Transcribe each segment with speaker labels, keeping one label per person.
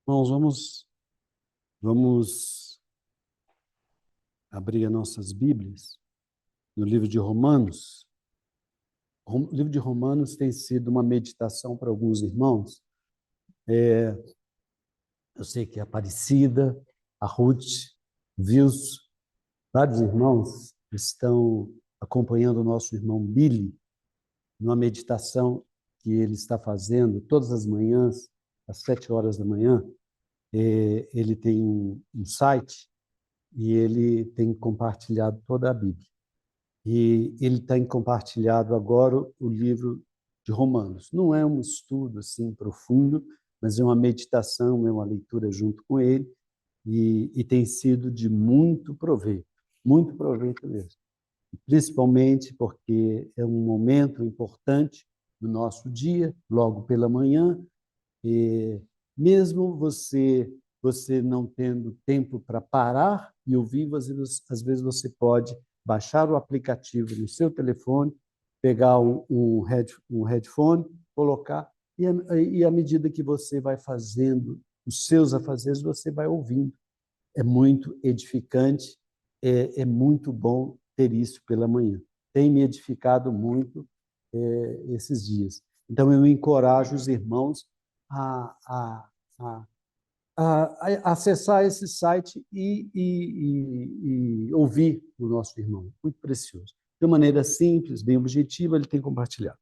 Speaker 1: Irmãos, vamos abrir as nossas Bíblias no livro de Romanos. O livro de Romanos tem sido uma meditação para alguns irmãos. Eu sei que a Aparecida, a Ruth, Wilson, vários irmãos estão acompanhando o nosso irmão Billy numa meditação que ele está fazendo todas as manhãs, às 7 horas da manhã. Ele tem um site e ele tem compartilhado toda a Bíblia. E ele tem compartilhado agora o livro de Romanos. Não é um estudo assim profundo, mas é uma meditação, é uma leitura junto com ele, e tem sido de muito proveito mesmo. Principalmente porque é um momento importante do nosso dia, logo pela manhã, e mesmo você não tendo tempo para parar e ouvir, às vezes você pode baixar o aplicativo no seu telefone, pegar um headphone, colocar, e à medida que você vai fazendo os seus afazeres, você vai ouvindo. É muito edificante, muito bom ter isso pela manhã. Tem me edificado muito esses dias. Então, eu encorajo os irmãos a, a, a, a acessar esse site e ouvir o nosso irmão. Muito precioso. De uma maneira simples, bem objetiva, ele tem compartilhado.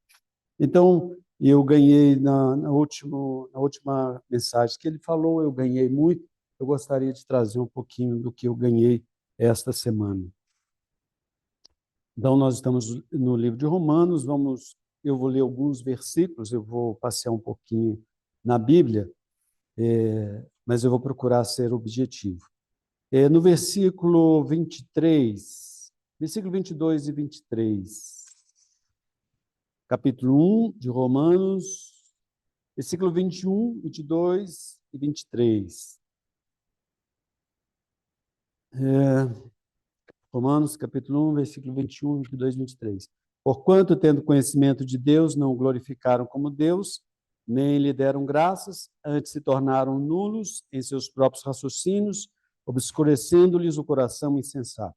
Speaker 1: Então, eu ganhei na última mensagem que ele falou, eu ganhei muito. Eu gostaria de trazer um pouquinho do que eu ganhei esta semana. Então, nós estamos no livro de Romanos, eu vou ler alguns versículos, eu vou passear um pouquinho na Bíblia, mas eu vou procurar ser objetivo. No versículo 23, versículo 22 e 23, capítulo 1 de Romanos, versículo 21, 22 e 23. Romanos, capítulo 1, versículo 21, 22 e 23. Porquanto, tendo conhecimento de Deus, não o glorificaram como Deus, nem lhe deram graças, antes se tornaram nulos em seus próprios raciocínios, obscurecendo-lhes o coração insensato.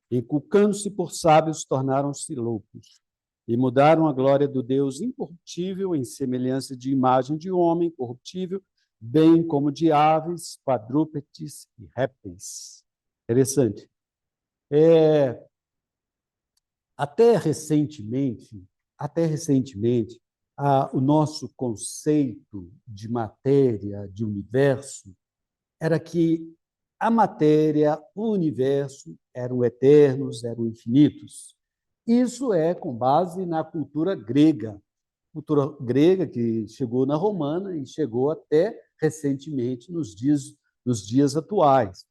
Speaker 1: Inculcando-se por sábios, tornaram-se loucos, e mudaram a glória do Deus incorruptível em semelhança de imagem de homem corruptível, bem como de aves, quadrúpedes e répteis. Interessante. Até recentemente, o nosso conceito de matéria, de universo, era que a matéria, o universo, eram eternos, eram infinitos. Isso é com base na cultura grega que chegou na romana e chegou até recentemente nos dias atuais.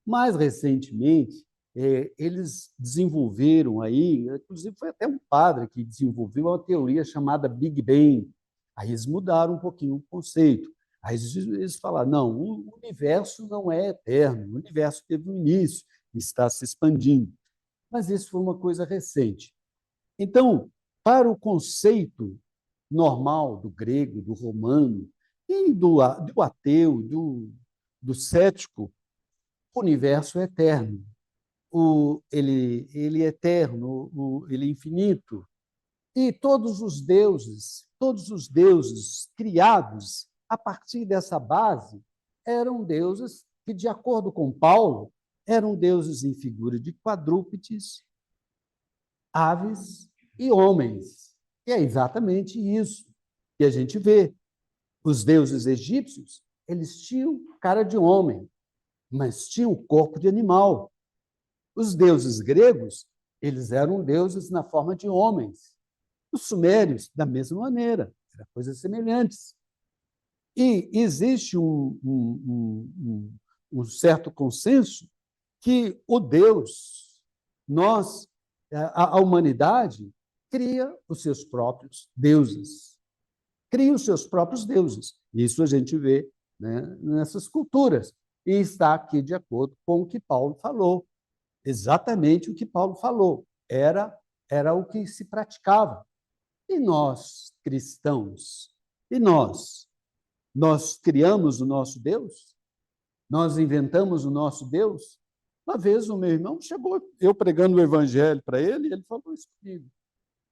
Speaker 1: Mais recentemente, eles desenvolveram aí, inclusive foi até um padre que desenvolveu uma teoria chamada Big Bang. Aí eles mudaram um pouquinho o conceito. Aí eles falaram, não, o universo não é eterno, o universo teve um início, está se expandindo. Mas isso foi uma coisa recente. Então, para o conceito normal do grego, do romano, e do ateu, do cético, o universo é eterno. Ele é eterno, ele é infinito. E todos os deuses criados a partir dessa base, eram deuses que, de acordo com Paulo, eram deuses em figura de quadrúpedes, aves e homens. E é exatamente isso que a gente vê. Os deuses egípcios, eles tinham cara de homem, mas tinham o corpo de animal. Os deuses gregos, eles eram deuses na forma de homens. Os sumérios, da mesma maneira, eram coisas semelhantes. E existe um certo consenso que o Deus, a humanidade, cria os seus próprios deuses. Cria os seus próprios deuses. Isso a gente vê, né, nessas culturas. E está aqui de acordo com o que Paulo falou. Exatamente o que Paulo falou. Era o que se praticava. E nós, cristãos, e nós? Nós criamos o nosso Deus? Nós inventamos o nosso Deus? Uma vez o meu irmão chegou, eu pregando o evangelho para ele, e ele falou isso comigo.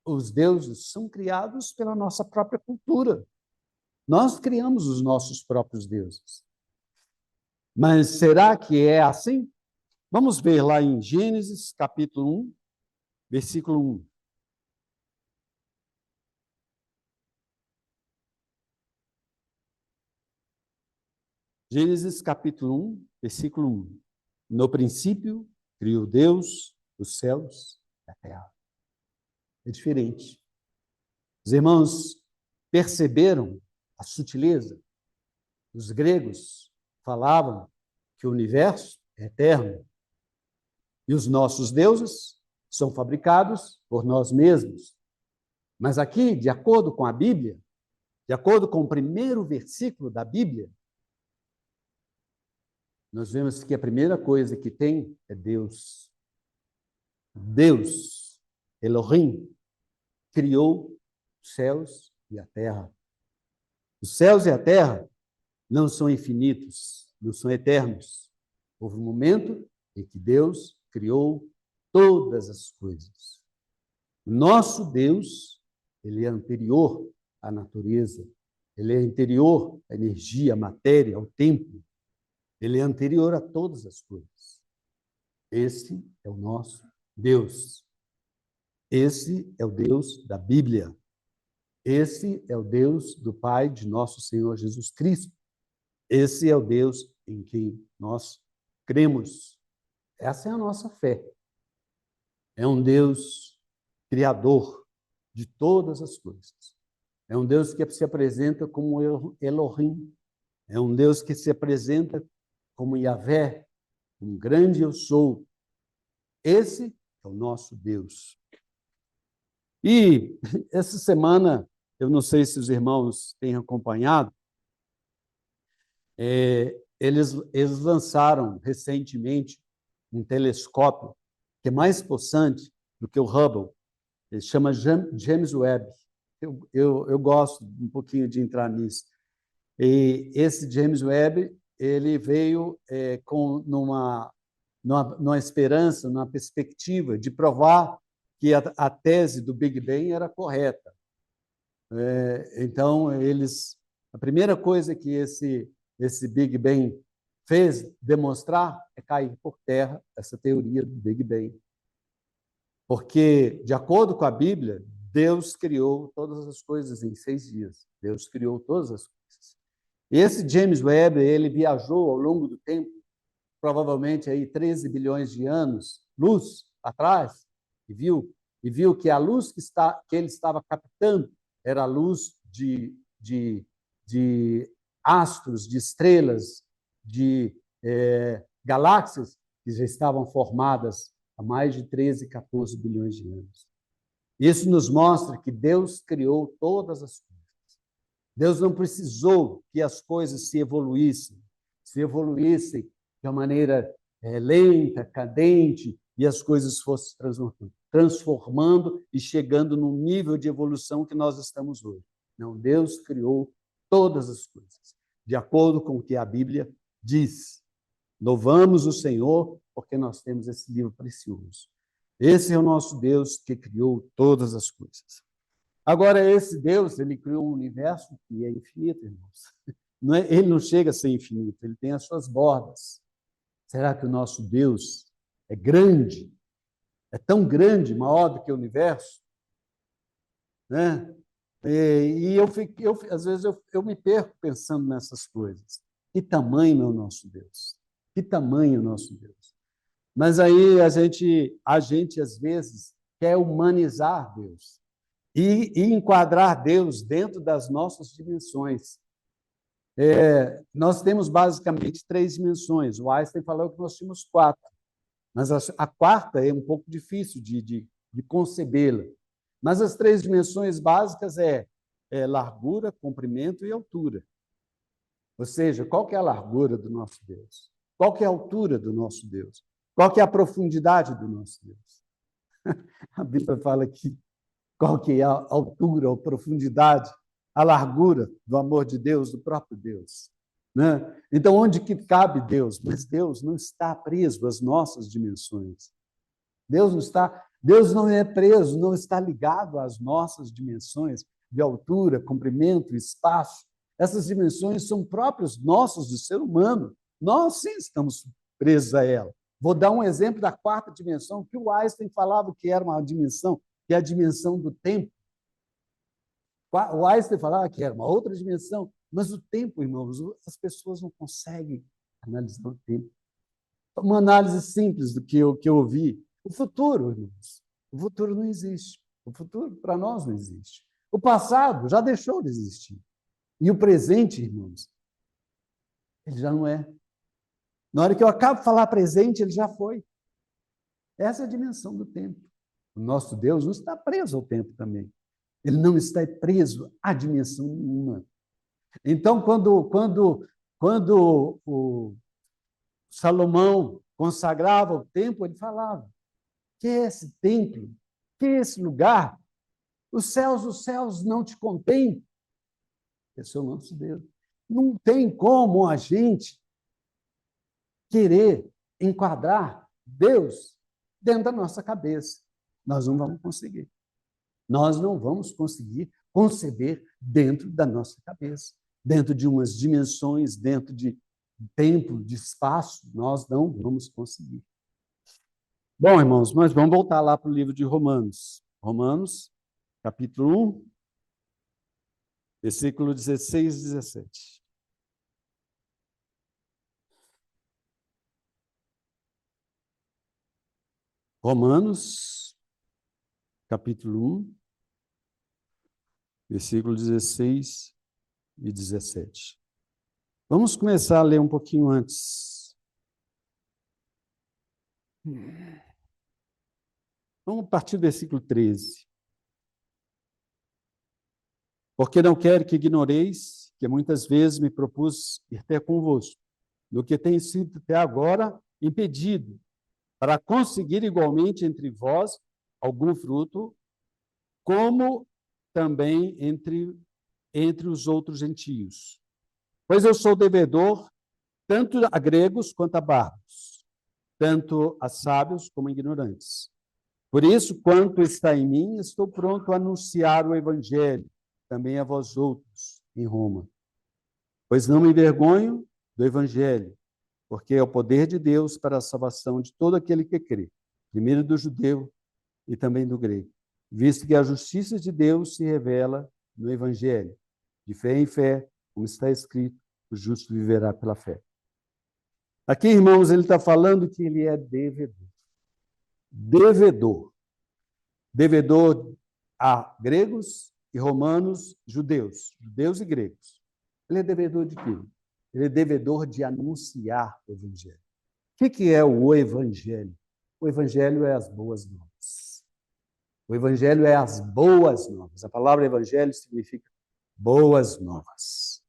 Speaker 1: Os deuses são criados pela nossa própria cultura. Nós criamos os nossos próprios deuses. Mas será que é assim? Vamos ver lá em Gênesis, capítulo 1, versículo 1. Gênesis, capítulo 1, versículo 1. No princípio, criou Deus os céus e a terra. É diferente. Os irmãos perceberam a sutileza? Os gregos falavam que o universo é eterno e os nossos deuses são fabricados por nós mesmos. Mas aqui, de acordo com a Bíblia, de acordo com o primeiro versículo da Bíblia, nós vemos que a primeira coisa que tem é Deus. Deus, Elohim, criou os céus e a terra. Os céus e a terra não são infinitos, não são eternos. Houve um momento em que Deus criou todas as coisas. Nosso Deus, ele é anterior à natureza, ele é anterior à energia, à matéria, ao tempo. Ele é anterior a todas as coisas. Esse é o nosso Deus. Esse é o Deus da Bíblia. Esse é o Deus do Pai de nosso Senhor Jesus Cristo. Esse é o Deus em quem nós cremos. Essa é a nossa fé. É um Deus criador de todas as coisas. É um Deus que se apresenta como Elohim. É um Deus que se apresenta como Yahvé, um grande eu sou. Esse é o nosso Deus. E essa semana, eu não sei se os irmãos têm acompanhado, eles lançaram recentemente um telescópio que é mais possante do que o Hubble. Ele chama James Webb. Eu gosto um pouquinho de entrar nisso. E esse James Webb, ele veio numa esperança, numa perspectiva de provar que a tese do Big Bang era correta. Então, a primeira coisa que esse Big Bang fez demonstrar é cair por terra essa teoria do Big Bang. Porque, de acordo com a Bíblia, Deus criou todas as coisas em 6 dias. Deus criou todas as coisas. E esse James Webb, ele viajou ao longo do tempo, provavelmente aí 13 bilhões de anos, luz atrás, e viu que a luz que ele estava captando era a luz de astros, de estrelas, de galáxias que já estavam formadas há mais de 13, 14 bilhões de anos. Isso nos mostra que Deus criou todas as coisas. Deus não precisou que as coisas se evoluíssem de uma maneira lenta, cadente, e as coisas fossem transformando e chegando no nível de evolução que nós estamos hoje. Não, Deus criou todas as coisas, de acordo com o que a Bíblia diz. Louvamos o Senhor, porque nós temos esse livro precioso. Esse é o nosso Deus que criou todas as coisas. Agora, esse Deus, ele criou um universo que é infinito, irmãos. Ele não chega a ser infinito, ele tem as suas bordas. Será que o nosso Deus é grande? É tão grande, maior do que o universo? Né? E às vezes eu me perco pensando nessas coisas. Que tamanho é o nosso Deus? Que tamanho é o nosso Deus? Mas aí a gente às vezes, quer humanizar Deus e enquadrar Deus dentro das nossas dimensões. Nós temos basicamente 3 dimensões. O Einstein falou que nós tínhamos 4, mas a quarta é um pouco difícil de concebê-la. Mas as 3 dimensões básicas é largura, comprimento e altura. Ou seja, qual que é a largura do nosso Deus? Qual que é a altura do nosso Deus? Qual que é a profundidade do nosso Deus? A Bíblia fala que qual que é a altura, a profundidade a largura do amor de Deus, do próprio Deus. Né? Então, onde que cabe Deus? Mas Deus não está preso às nossas dimensões. Deus não é preso, não está ligado às nossas dimensões de altura, comprimento, espaço. Essas dimensões são próprias nossas do ser humano. Nós sim estamos presos a ela. Vou dar um exemplo da quarta dimensão, que o Einstein falava que era uma dimensão, que é a dimensão do tempo. O Einstein falava que era uma outra dimensão, mas o tempo, irmãos, as pessoas não conseguem analisar o tempo. Uma análise simples do que eu ouvi. O futuro, irmãos, o futuro não existe. O futuro, para nós, não existe. O passado já deixou de existir. E o presente, irmãos, ele já não é. Na hora que eu acabo de falar presente, ele já foi. Essa é a dimensão do tempo. O nosso Deus não está preso ao tempo também. Ele não está preso à dimensão nenhuma. Então, quando o Salomão consagrava o templo, ele falava: que é esse templo? Que é esse lugar? Os céus não te contêm. Esse é o nosso Deus. Não tem como a gente querer enquadrar Deus dentro da nossa cabeça. Nós não vamos conseguir. Nós não vamos conseguir conceber dentro da nossa cabeça, dentro de umas dimensões, dentro de tempo, de espaço, nós não vamos conseguir. Bom, irmãos, nós vamos voltar lá para o livro de Romanos. Romanos, capítulo 1, versículo 16 e 17. Romanos, capítulo 1, versículo 16 e 17. Vamos começar a ler um pouquinho antes. Vamos partir do versículo 13. Porque não quero que ignoreis que muitas vezes me propus ir até convosco, do que tem sido até agora impedido, para conseguir igualmente entre vós algum fruto, como também entre os outros gentios. Pois eu sou devedor tanto a gregos quanto a bárbaros, tanto a sábios como a ignorantes. Por isso, quanto está em mim, estou pronto a anunciar o evangelho, também a vós outros, em Roma. Pois não me envergonho do evangelho, porque é o poder de Deus para a salvação de todo aquele que crê, primeiro do judeu e também do grego, visto que a justiça de Deus se revela no evangelho, de fé em fé, como está escrito, o justo viverá pela fé. Aqui, irmãos, ele está falando que ele é devedor. Devedor. Devedor a gregos e romanos, judeus e gregos. Ele é devedor de quê? Ele é devedor de anunciar o evangelho. O que é o evangelho? O evangelho é as boas novas. O evangelho é as boas novas. A palavra evangelho significa boas novas.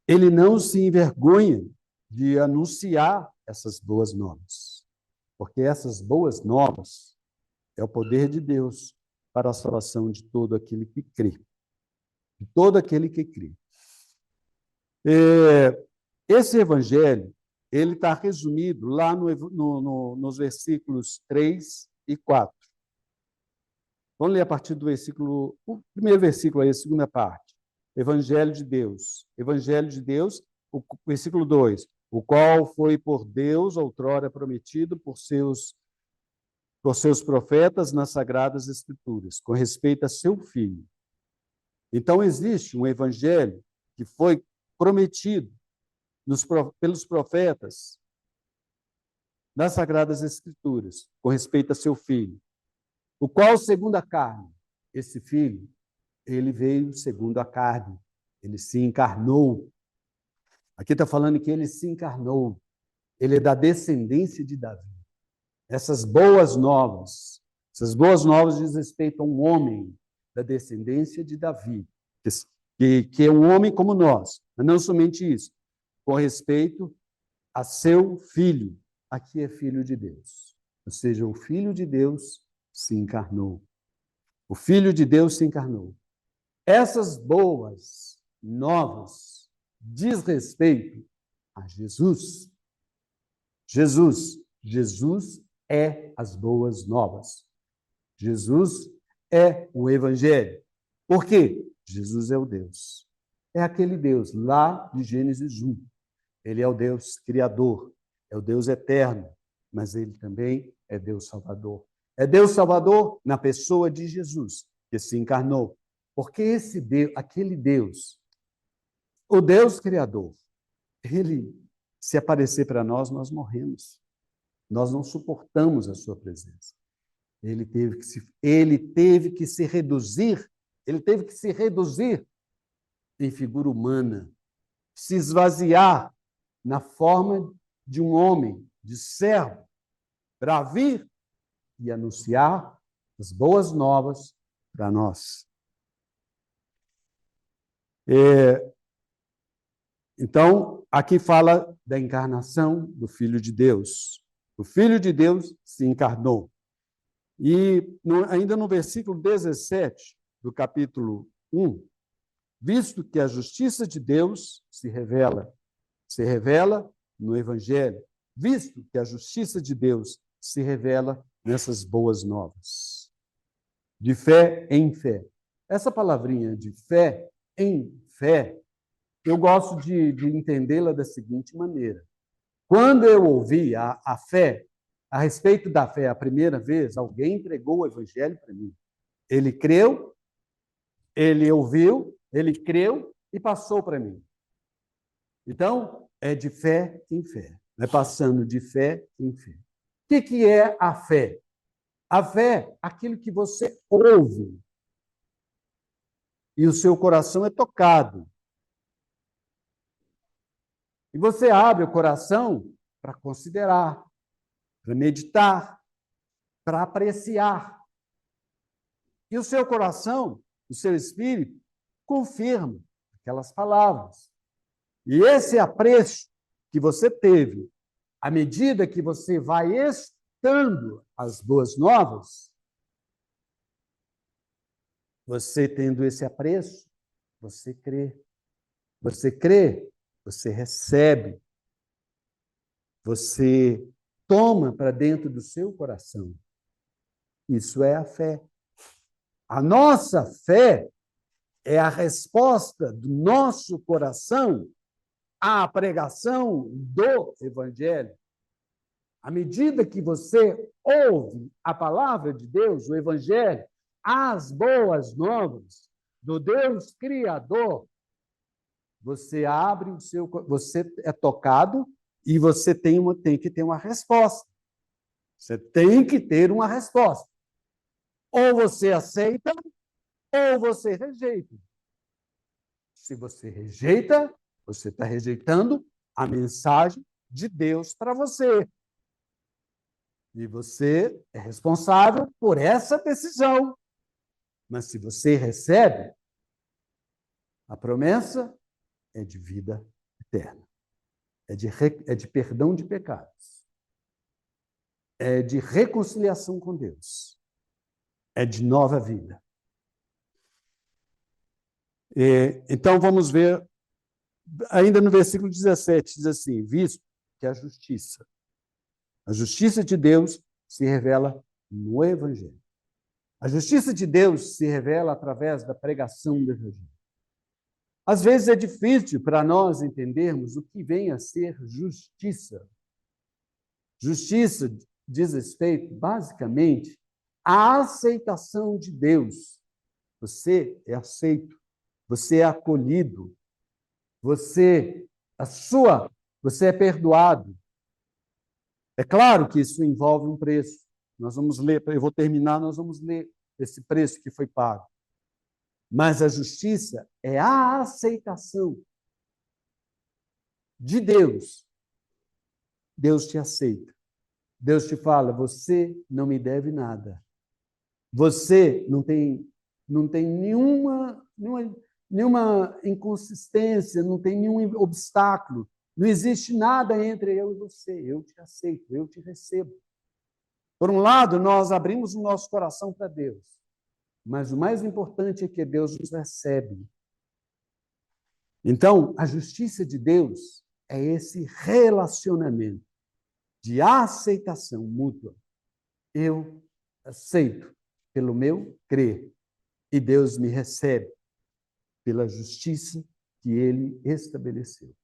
Speaker 1: Ele não se envergonha de anunciar essas boas novas, porque essas boas novas é o poder de Deus para a salvação de todo aquele que crê. De todo aquele que crê. Esse evangelho, ele está resumido lá nos versículos 3 e 4. Vamos ler a partir do versículo, o primeiro versículo aí, a segunda parte. Evangelho de Deus. Evangelho de Deus, o versículo 2. O qual foi por Deus outrora prometido por seus profetas nas Sagradas Escrituras, com respeito a seu Filho. Então, existe um evangelho que foi prometido pelos profetas nas Sagradas Escrituras, com respeito a seu Filho, o qual, segundo a carne, esse Filho, ele veio segundo a carne, ele se encarnou. Aqui está falando que ele se encarnou, ele é da descendência de Davi. Essas boas novas diz respeito a um homem da descendência de Davi, que é um homem como nós, mas não somente isso, com respeito a seu filho, aqui é filho de Deus, ou seja, o filho de Deus se encarnou. O filho de Deus se encarnou. Essas boas novas diz respeito a Jesus. Jesus é as boas novas. Jesus é o Evangelho. Por quê? Jesus é o Deus. É aquele Deus lá de Gênesis 1. Ele é o Deus criador, é o Deus eterno, mas ele também é Deus Salvador. É Deus Salvador na pessoa de Jesus, que se encarnou. Porque esse Deus, aquele Deus, o Deus criador, ele, se aparecer para nós, nós morremos. Nós não suportamos a sua presença. Ele teve que se reduzir em figura humana, se esvaziar na forma de um homem, de servo, para vir e anunciar as boas novas para nós. Então, aqui fala da encarnação do Filho de Deus. O Filho de Deus se encarnou. E ainda no versículo 17 do capítulo 1, visto que a justiça de Deus se revela no Evangelho, visto que a justiça de Deus se revela nessas boas novas. De fé em fé. Essa palavrinha de fé em fé, eu gosto de entendê-la da seguinte maneira. Quando eu ouvi a fé, a respeito da fé a primeira vez, alguém entregou o Evangelho para mim. Ele creu, ele ouviu, ele creu e passou para mim. Então, é de fé em fé. Vai passando de fé em fé. O que é a fé? A fé, aquilo que você ouve e o seu coração é tocado. E você abre o coração para considerar, para meditar, para apreciar. E o seu coração, o seu espírito, confirma aquelas palavras. E esse apreço que você teve, à medida que você vai estando as boas novas, você tendo esse apreço, você crê. Você crê, você recebe, você toma para dentro do seu coração. Isso é a fé. A nossa fé é a resposta do nosso coração à pregação do Evangelho. À medida que você ouve a palavra de Deus, o Evangelho, as boas novas do Deus Criador, você abre o seu, você é tocado e você tem que ter uma resposta. Você tem que ter uma resposta. Ou você aceita, ou você rejeita. Se você rejeita, você está rejeitando a mensagem de Deus para você. E você é responsável por essa decisão. Mas se você recebe, a promessa é de vida eterna. É de perdão de pecados. É de reconciliação com Deus. É de nova vida. Então, vamos ver, ainda no versículo 17, diz assim, visto que a justiça de Deus se revela no Evangelho. A justiça de Deus se revela através da pregação do Evangelho. Às vezes é difícil para nós entendermos o que vem a ser justiça. Justiça diz respeito, basicamente, à aceitação de Deus. Você é aceito, você é acolhido, você é perdoado. É claro que isso envolve um preço. Nós vamos ler, eu vou terminar, nós vamos ler esse preço que foi pago. Mas a justiça é a aceitação de Deus. Deus te aceita. Deus te fala, você não me deve nada. Você não tem nenhuma inconsistência, não tem nenhum obstáculo. Não existe nada entre eu e você. Eu te aceito, eu te recebo. Por um lado, nós abrimos o nosso coração para Deus. Mas o mais importante é que Deus nos recebe. Então, a justiça de Deus é esse relacionamento de aceitação mútua. Eu aceito pelo meu crer e Deus me recebe pela justiça que ele estabeleceu.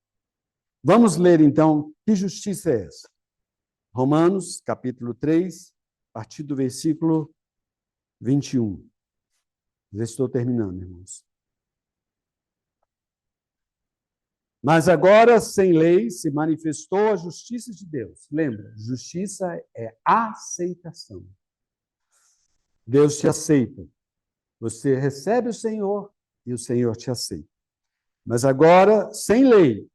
Speaker 1: Vamos ler, então, que justiça é essa? Romanos, capítulo 3, a partir do versículo 21. Já estou terminando, irmãos. Mas agora, sem lei, se manifestou a justiça de Deus. Lembra, justiça é aceitação. Deus te aceita. Você recebe o Senhor e o Senhor te aceita. Mas agora, sem lei,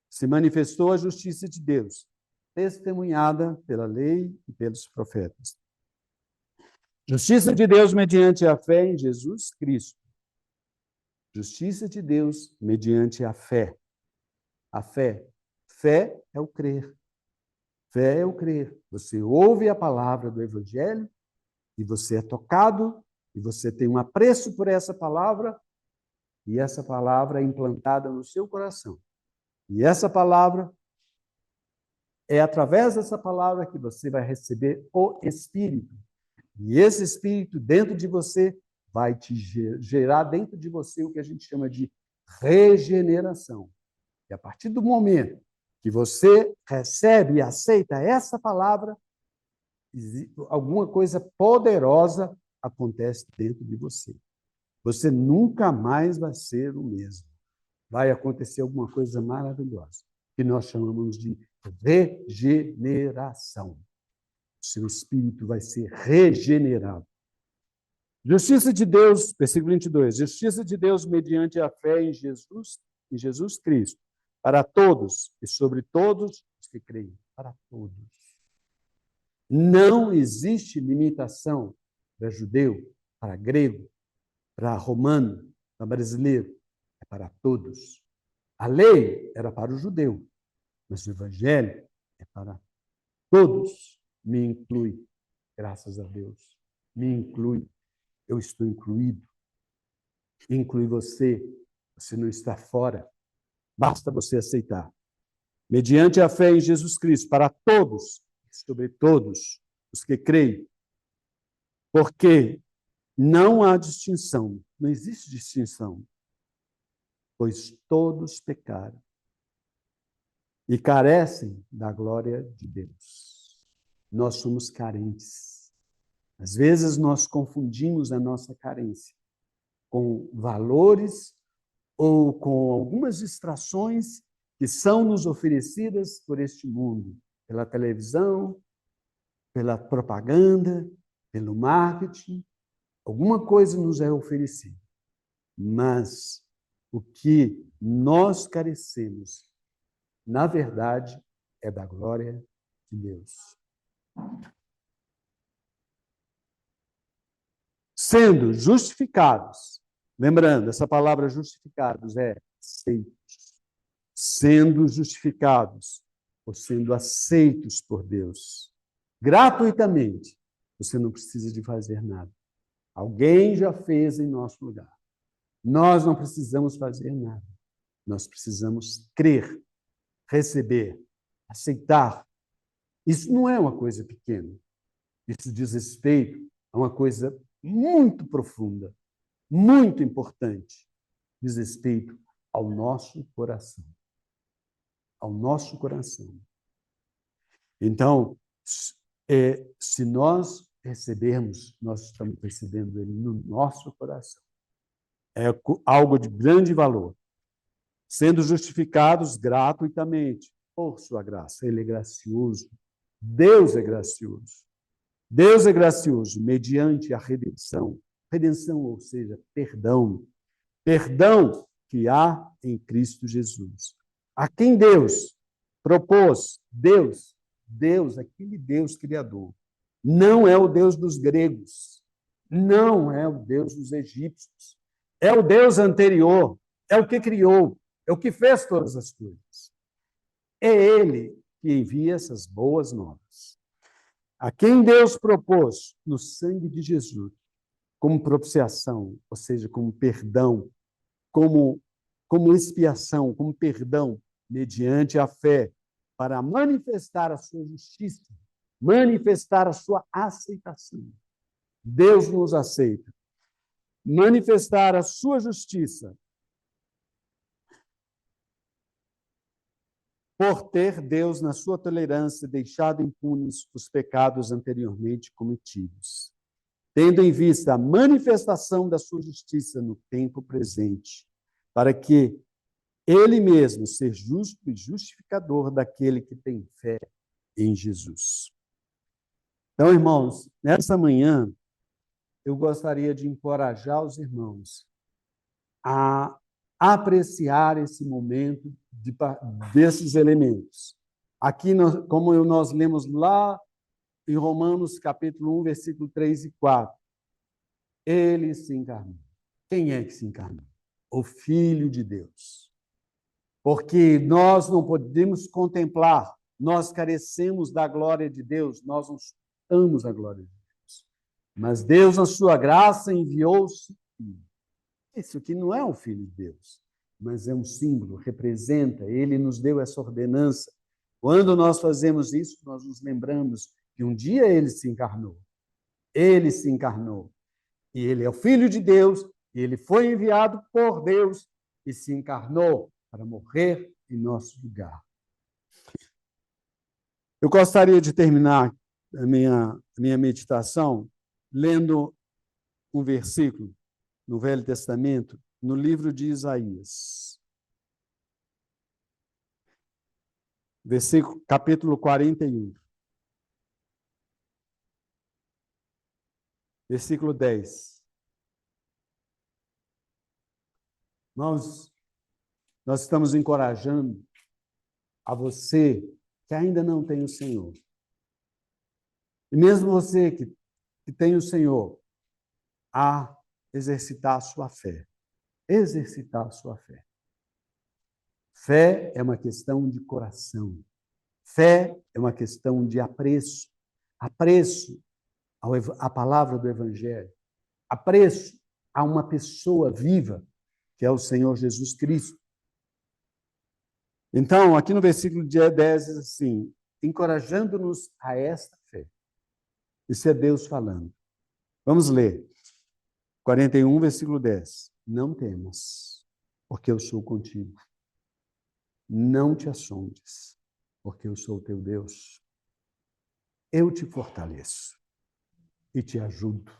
Speaker 1: se manifestou a justiça de Deus, testemunhada pela lei e pelos profetas. Justiça de Deus mediante a fé em Jesus Cristo. Justiça de Deus mediante a fé. A fé. Fé é o crer. Fé é o crer. Você ouve a palavra do Evangelho e você é tocado e você tem um apreço por essa palavra e essa palavra é implantada no seu coração. E essa palavra, é através dessa palavra que você vai receber o Espírito. E esse Espírito dentro de você vai te gerar dentro de você o que a gente chama de regeneração. E a partir do momento que você recebe e aceita essa palavra, alguma coisa poderosa acontece dentro de você. Você nunca mais vai ser o mesmo. Vai acontecer alguma coisa maravilhosa, que nós chamamos de regeneração. O seu espírito vai ser regenerado. Justiça de Deus, versículo 22. Justiça de Deus mediante a fé em Jesus Cristo, para todos e sobre todos os que creem. Para todos. Não existe limitação para judeu, para grego, para romano, para brasileiro. É para todos. A lei era para o judeu, mas o evangelho é para todos. Me inclui, graças a Deus. Me inclui. Eu estou incluído. Inclui você. Você não está fora. Basta você aceitar. Mediante a fé em Jesus Cristo, para todos, sobre todos os que creem. Porque não há distinção. Não existe distinção. Pois todos pecaram e carecem da glória de Deus. Nós somos carentes. Às vezes nós confundimos a nossa carência com valores ou com algumas distrações que são nos oferecidas por este mundo, pela televisão, pela propaganda, pelo marketing. Alguma coisa nos é oferecida. Mas o que nós carecemos, na verdade, é da glória de Deus. Sendo justificados, lembrando, essa palavra justificados é aceitos. Sendo justificados, ou sendo aceitos por Deus, gratuitamente, você não precisa de fazer nada. Alguém já fez em nosso lugar. Nós não precisamos fazer nada. Nós precisamos crer, receber, aceitar. Isso não é uma coisa pequena. Isso diz respeito a uma coisa muito profunda, muito importante. Diz respeito ao nosso coração. Ao nosso coração. Então, se nós recebermos, nós estamos recebendo ele no nosso coração. É algo de grande valor. Sendo justificados gratuitamente por sua graça. Ele é gracioso. Deus é gracioso. Deus é gracioso mediante a redenção. Redenção, ou seja, perdão. Perdão que há em Cristo Jesus. A quem Deus propôs, Deus, aquele Deus criador, não é o Deus dos gregos, não é o Deus dos egípcios, é o Deus anterior, é o que criou, é o que fez todas as coisas. É Ele que envia essas boas novas. A quem Deus propôs, no sangue de Jesus, como propiciação, ou seja, como perdão, como expiação, como perdão, mediante a fé, para manifestar a sua justiça, manifestar a sua aceitação. Deus nos aceita. Manifestar a sua justiça, por ter Deus, na sua tolerância, deixado impunes os pecados anteriormente cometidos, tendo em vista a manifestação da sua justiça no tempo presente, para que ele mesmo seja justo e justificador daquele que tem fé em Jesus. Então, irmãos, nessa manhã, eu gostaria de encorajar os irmãos a apreciar esse momento desses elementos. Aqui, como nós lemos lá em Romanos, capítulo 1, versículo 3 e 4, ele se encarnou. Quem é que se encarnou? O Filho de Deus. Porque nós não podemos contemplar, nós carecemos da glória de Deus, nós não estamos a glória de Deus. Mas Deus, na sua graça, enviou-se. Isso aqui não é o Filho de Deus, mas é um símbolo, representa, ele nos deu essa ordenança. Quando nós fazemos isso, nós nos lembramos que um dia ele se encarnou. Ele se encarnou. E ele é o Filho de Deus, e ele foi enviado por Deus e se encarnou para morrer em nosso lugar. Eu gostaria de terminar a minha meditação lendo um versículo no Velho Testamento, no livro de Isaías. Capítulo 41. Versículo 10. Nós estamos encorajando a você que ainda não tem o Senhor. E mesmo você que tem o Senhor, a exercitar a sua fé. Exercitar a sua fé. Fé é uma questão de coração. Fé é uma questão de apreço. Apreço à palavra do Evangelho. Apreço a uma pessoa viva, que é o Senhor Jesus Cristo. Então, aqui no versículo 10 diz assim, encorajando-nos a esta fé. Isso é Deus falando. Vamos ler. 41, versículo 10. Não temas, porque eu sou contigo. Não te assombres, porque eu sou o teu Deus. Eu te fortaleço e te ajudo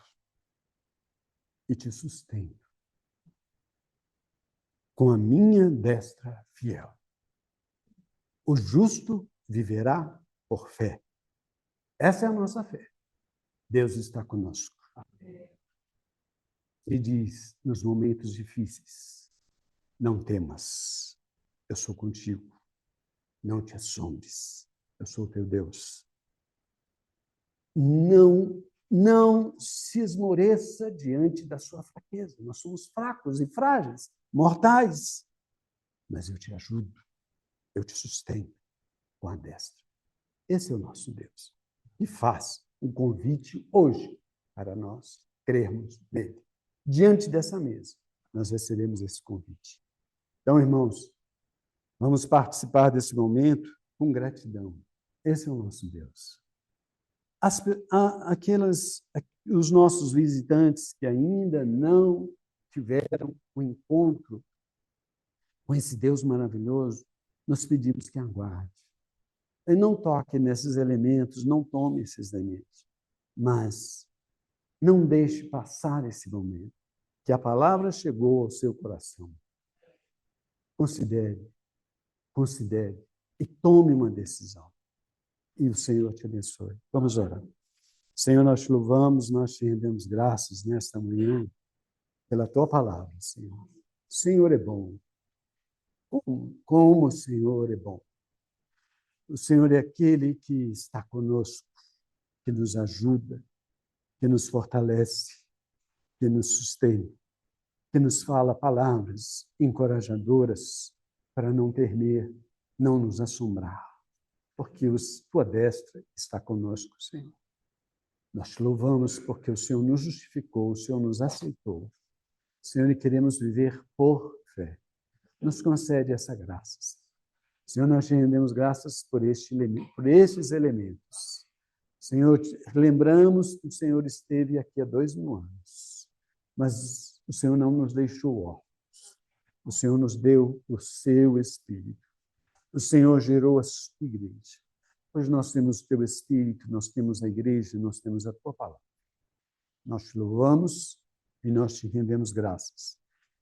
Speaker 1: e te sustento com a minha destra fiel. O justo viverá por fé. Essa é a nossa fé. Deus está conosco. E diz, nos momentos difíceis, não temas, eu sou contigo. Não te assombres, eu sou o teu Deus. Não se esmoreça diante da sua fraqueza. Nós somos fracos e frágeis, mortais. Mas eu te ajudo, eu te sustento com a destra. Esse é o nosso Deus. E faz um convite hoje para nós crermos nele. Diante dessa mesa, nós recebemos esse convite. Então, irmãos, vamos participar desse momento com gratidão. Esse é o nosso Deus. Os nossos visitantes que ainda não tiveram o encontro com esse Deus maravilhoso, nós pedimos que aguarde. E não toque nesses elementos, não tome esses elementos, mas não deixe passar esse momento, que a palavra chegou ao seu coração. Considere e tome uma decisão. E o Senhor te abençoe. Vamos orar. Senhor, nós te louvamos, nós te rendemos graças nesta manhã pela tua palavra, Senhor. O Senhor é bom. Como o Senhor é bom. O Senhor é aquele que está conosco, que nos ajuda, que nos fortalece, que nos sustenta, que nos fala palavras encorajadoras para não temer, não nos assombrar, porque tua destra está conosco, Senhor. Nós te louvamos porque o Senhor nos justificou, o Senhor nos aceitou. Senhor, e queremos viver por fé. Nos concede essa graça. Senhor, nós te rendemos graças por estes elementos. Senhor, lembramos que o Senhor esteve aqui há 2000 anos, mas o Senhor não nos deixou órfãos. O Senhor nos deu o seu Espírito. O Senhor gerou a sua igreja. Hoje nós temos o teu Espírito, nós temos a igreja, nós temos a tua palavra. Nós te louvamos e nós te rendemos graças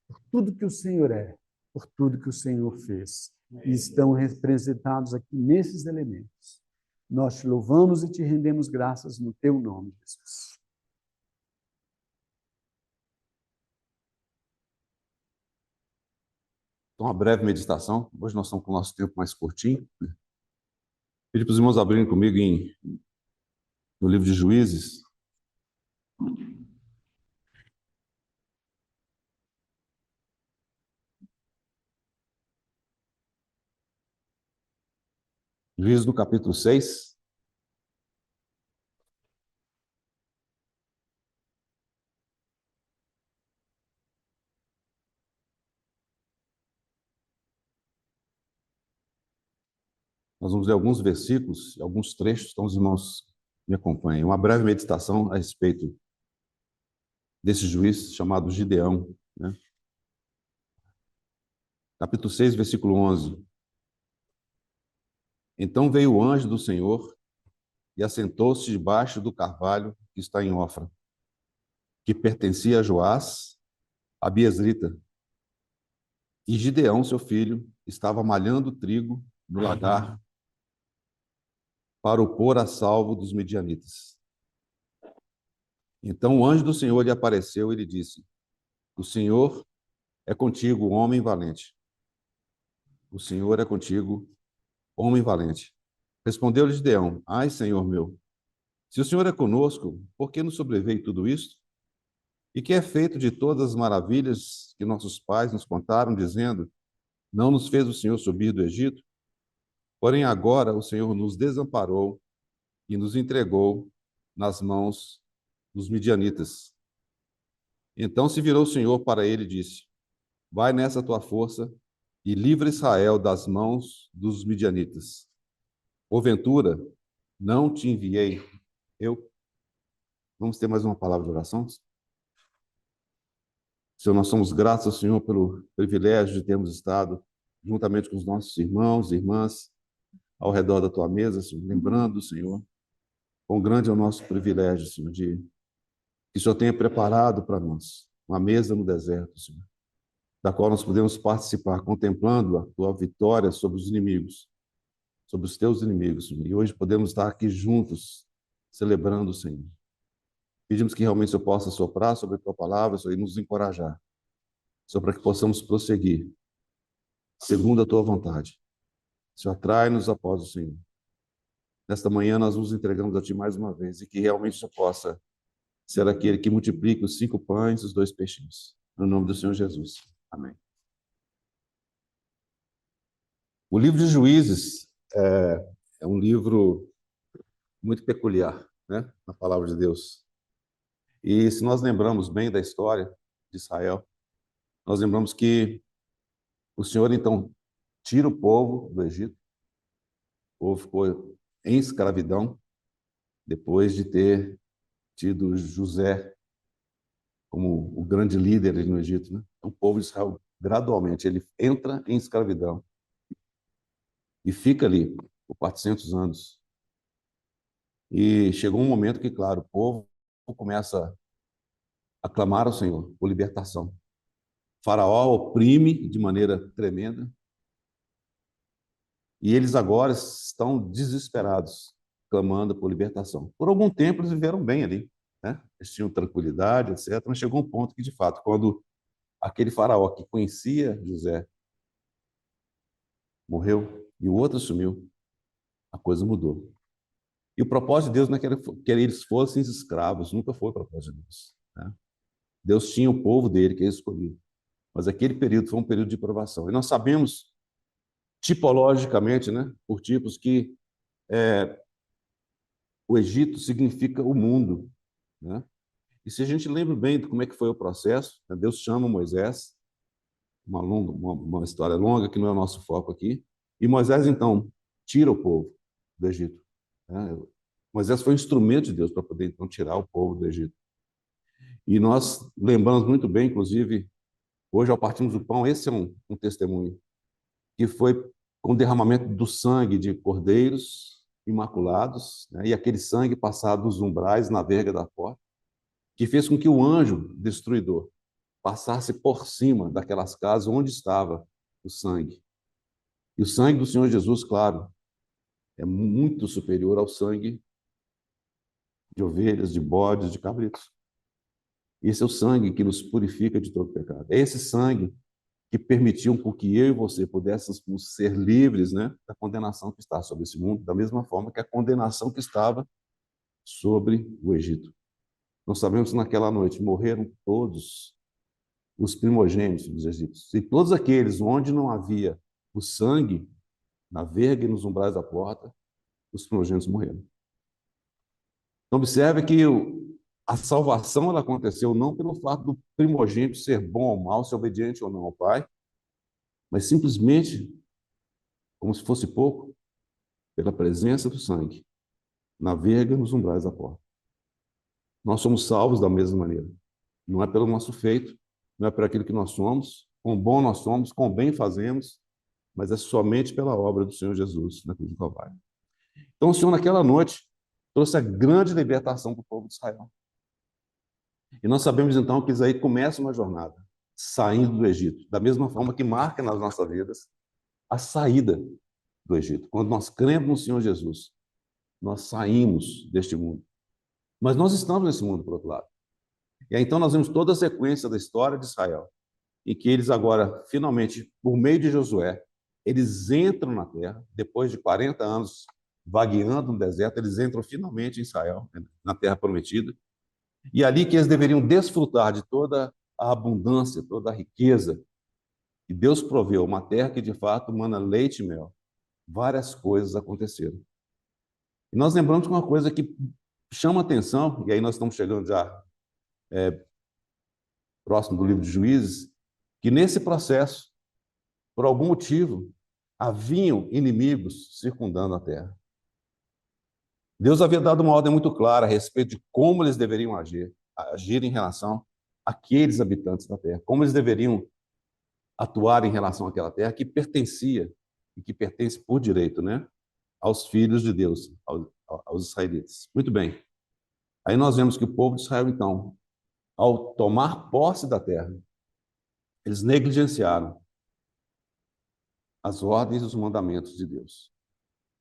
Speaker 1: por tudo que o Senhor é, por tudo que o Senhor fez. E estão representados aqui nesses elementos. Nós te louvamos e te rendemos graças no teu nome, Jesus.
Speaker 2: Então, uma breve meditação. Hoje nós estamos com o nosso tempo mais curtinho. Pedi para os irmãos abrirem comigo no livro de Juízes. Juízes no capítulo 6. Nós vamos ler alguns versículos, alguns trechos, então os irmãos me acompanhem. Uma breve meditação a respeito desse juiz chamado Gideão, né? Capítulo 6, versículo 11. Então veio o anjo do Senhor e assentou-se debaixo do carvalho que está em Ofra, que pertencia a Joás, a Biezrita. E Gideão, seu filho, estava malhando trigo no lagar para o pôr a salvo dos medianitas. Então o anjo do Senhor lhe apareceu e lhe disse: O Senhor é contigo, homem valente. O Senhor é contigo, homem valente. Respondeu-lhe Gideão: Ai, Senhor meu, se o Senhor é conosco, por que nos sobreveio tudo isto? E que é feito de todas as maravilhas que nossos pais nos contaram, dizendo: Não nos fez o Senhor subir do Egito? Porém agora o Senhor nos desamparou e nos entregou nas mãos dos midianitas. Então se virou o Senhor para ele e disse: Vai nessa tua força e livra Israel das mãos dos midianitas. Porventura, não te enviei eu? Vamos ter mais uma palavra de oração? Senhor, nós somos gratos ao Senhor pelo privilégio de termos estado juntamente com os nossos irmãos e irmãs ao redor da tua mesa, Senhor, lembrando, Senhor, quão grande é o nosso privilégio, Senhor, de que o Senhor tenha preparado para nós uma mesa no deserto, Senhor, da qual nós podemos participar, contemplando a tua vitória sobre os inimigos, sobre os teus inimigos, Senhor. E hoje podemos estar aqui juntos, celebrando o Senhor. Pedimos que realmente o Senhor possa soprar sobre a tua palavra, Senhor, e nos encorajar, Senhor, para que possamos prosseguir, segundo a tua vontade. Senhor, atrai-nos após o Senhor. Nesta manhã nós nos entregamos a ti mais uma vez, e que realmente o Senhor possa ser aquele que multiplique os 5 pães e os 2 peixinhos. No nome do Senhor Jesus. Amém. O livro de Juízes é um livro muito peculiar, né, na palavra de Deus. E se nós lembramos bem da história de Israel, nós lembramos que o Senhor, então, tira o povo do Egito, o povo ficou em escravidão, depois de ter tido José como o grande líder ali no Egito, né? Então, o povo de Israel, gradualmente, ele entra em escravidão e fica ali por 400 anos. E chegou um momento que, claro, o povo começa a clamar ao Senhor por libertação. Faraó oprime de maneira tremenda e eles agora estão desesperados, clamando por libertação. Por algum tempo eles viveram bem ali, né? Eles tinham tranquilidade, etc. Mas chegou um ponto que, de fato, quando aquele faraó que conhecia José morreu e o outro sumiu, a coisa mudou. E o propósito de Deus não é que eles fossem escravos, nunca foi o propósito de Deus, né? Deus tinha o povo dele que ele escolheu. Mas aquele período foi um período de provação. E nós sabemos, tipologicamente, né, por tipos, que o Egito significa o mundo, né? E se a gente lembra bem de como é que foi o processo, né? Deus chama Moisés, uma história longa que não é o nosso foco aqui, e Moisés, então, tira o povo do Egito, né? Moisés foi um instrumento de Deus para poder, então, tirar o povo do Egito. E nós lembramos muito bem, inclusive, hoje, ao partirmos do pão, esse é um testemunho, que foi com o derramamento do sangue de cordeiros imaculados, né? E aquele sangue passado dos umbrais na verga da porta, que fez com que o anjo destruidor passasse por cima daquelas casas onde estava o sangue. E o sangue do Senhor Jesus, claro, é muito superior ao sangue de ovelhas, de bodes, de cabritos. Esse é o sangue que nos purifica de todo pecado. É esse sangue que permitiu que eu e você pudéssemos ser livres, né, da condenação que está sobre esse mundo, da mesma forma que a condenação que estava sobre o Egito. Nós sabemos que naquela noite morreram todos os primogênitos dos egípcios. E todos aqueles onde não havia o sangue, na verga e nos umbrais da porta, os primogênitos morreram. Então, observe que a salvação ela aconteceu não pelo fato do primogênito ser bom ou mal, ser obediente ou não ao pai, mas simplesmente, como se fosse pouco, pela presença do sangue na verga e nos umbrais da porta. Nós somos salvos da mesma maneira. Não é pelo nosso feito, não é por aquilo que nós somos, quão bom nós somos, quão bem fazemos, mas é somente pela obra do Senhor Jesus na cruz do Calvário. Então, o Senhor, naquela noite, trouxe a grande libertação para o povo de Israel. E nós sabemos, então, que Isaías começa uma jornada, saindo do Egito, da mesma forma que marca nas nossas vidas a saída do Egito. Quando nós cremos no Senhor Jesus, nós saímos deste mundo. Mas nós estamos nesse mundo, por outro lado. E aí, então, nós vemos toda a sequência da história de Israel, em que eles agora, finalmente, por meio de Josué, eles entram na terra, depois de 40 anos vagueando no deserto, eles entram finalmente em Israel, na terra prometida, e ali que eles deveriam desfrutar de toda a abundância, toda a riqueza que Deus proveu, uma terra que de fato mana leite e mel. Várias coisas aconteceram. E nós lembramos de uma coisa que chama atenção, e aí nós estamos chegando já próximo do livro de Juízes, que nesse processo, por algum motivo, haviam inimigos circundando a terra. Deus havia dado uma ordem muito clara a respeito de como eles deveriam agir em relação àqueles habitantes da terra, como eles deveriam atuar em relação àquela terra que pertencia e que pertence por direito, né, aos filhos de Deus, aos israelitas. Muito bem. Aí nós vemos que o povo de Israel, então, ao tomar posse da terra, eles negligenciaram as ordens e os mandamentos de Deus.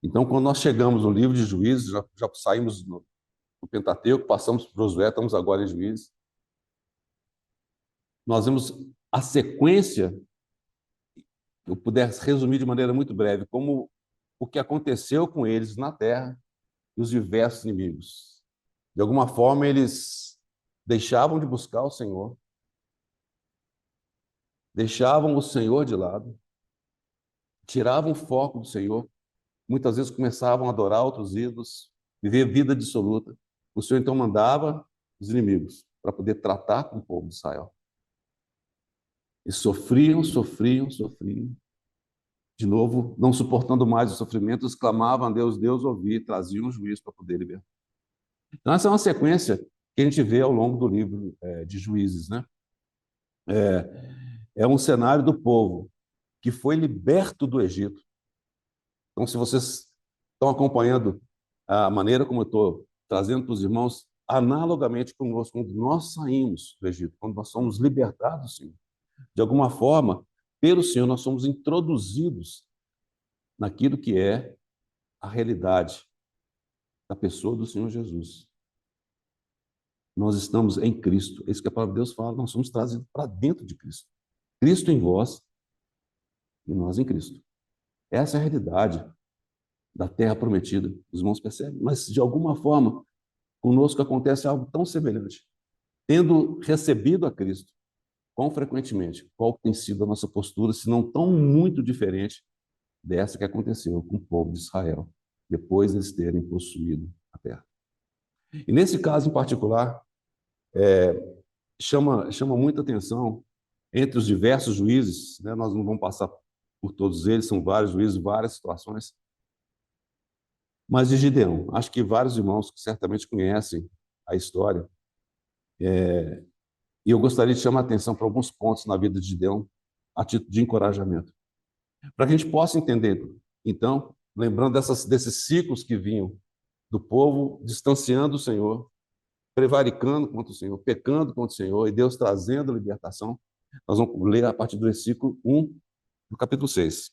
Speaker 2: Então, quando nós chegamos no livro de Juízes, já saímos no Pentateuco, passamos por Josué, estamos agora em Juízes, nós vemos a sequência, eu pudesse resumir de maneira muito breve, como o que aconteceu com eles na terra e os diversos inimigos. De alguma forma, eles deixavam de buscar o Senhor, deixavam o Senhor de lado, tiravam o foco do Senhor, muitas vezes começavam a adorar outros ídolos, viver vida dissoluta. O Senhor então mandava os inimigos para poder tratar com o povo de Israel. E sofriam. De novo, não suportando mais os sofrimentos, clamavam a Deus, Deus ouvia, traziam um juízo para poder libertar. Então, essa é uma sequência que a gente vê ao longo do livro de Juízes, né? É um cenário do povo que foi liberto do Egito. Então, se vocês estão acompanhando a maneira como eu estou trazendo para os irmãos, analogamente conosco, quando nós saímos do Egito, quando nós somos libertados, Senhor, de alguma forma, pelo Senhor, nós somos introduzidos naquilo que é a realidade da pessoa do Senhor Jesus. Nós estamos em Cristo. É isso que a palavra de Deus fala, nós somos trazidos para dentro de Cristo. Cristo em vós e nós em Cristo. Essa é a realidade da terra prometida. Os irmãos percebem? Mas, de alguma forma, conosco acontece algo tão semelhante. Tendo recebido a Cristo, quão frequentemente, qual tem sido a nossa postura, se não tão muito diferente dessa que aconteceu com o povo de Israel, depois de eles terem possuído a terra. E nesse caso em particular, chama muita atenção entre os diversos juízes, né? Nós não vamos passar por todos eles, são vários juízes, várias situações, mas de Gideão, acho que vários irmãos que certamente conhecem a história, e eu gostaria de chamar a atenção para alguns pontos na vida de Gideão, a título de encorajamento, para que a gente possa entender, então, lembrando desses ciclos que vinham do povo distanciando o Senhor, prevaricando contra o Senhor, pecando contra o Senhor, e Deus trazendo libertação. Nós vamos ler a partir do versículo 1 do capítulo 6.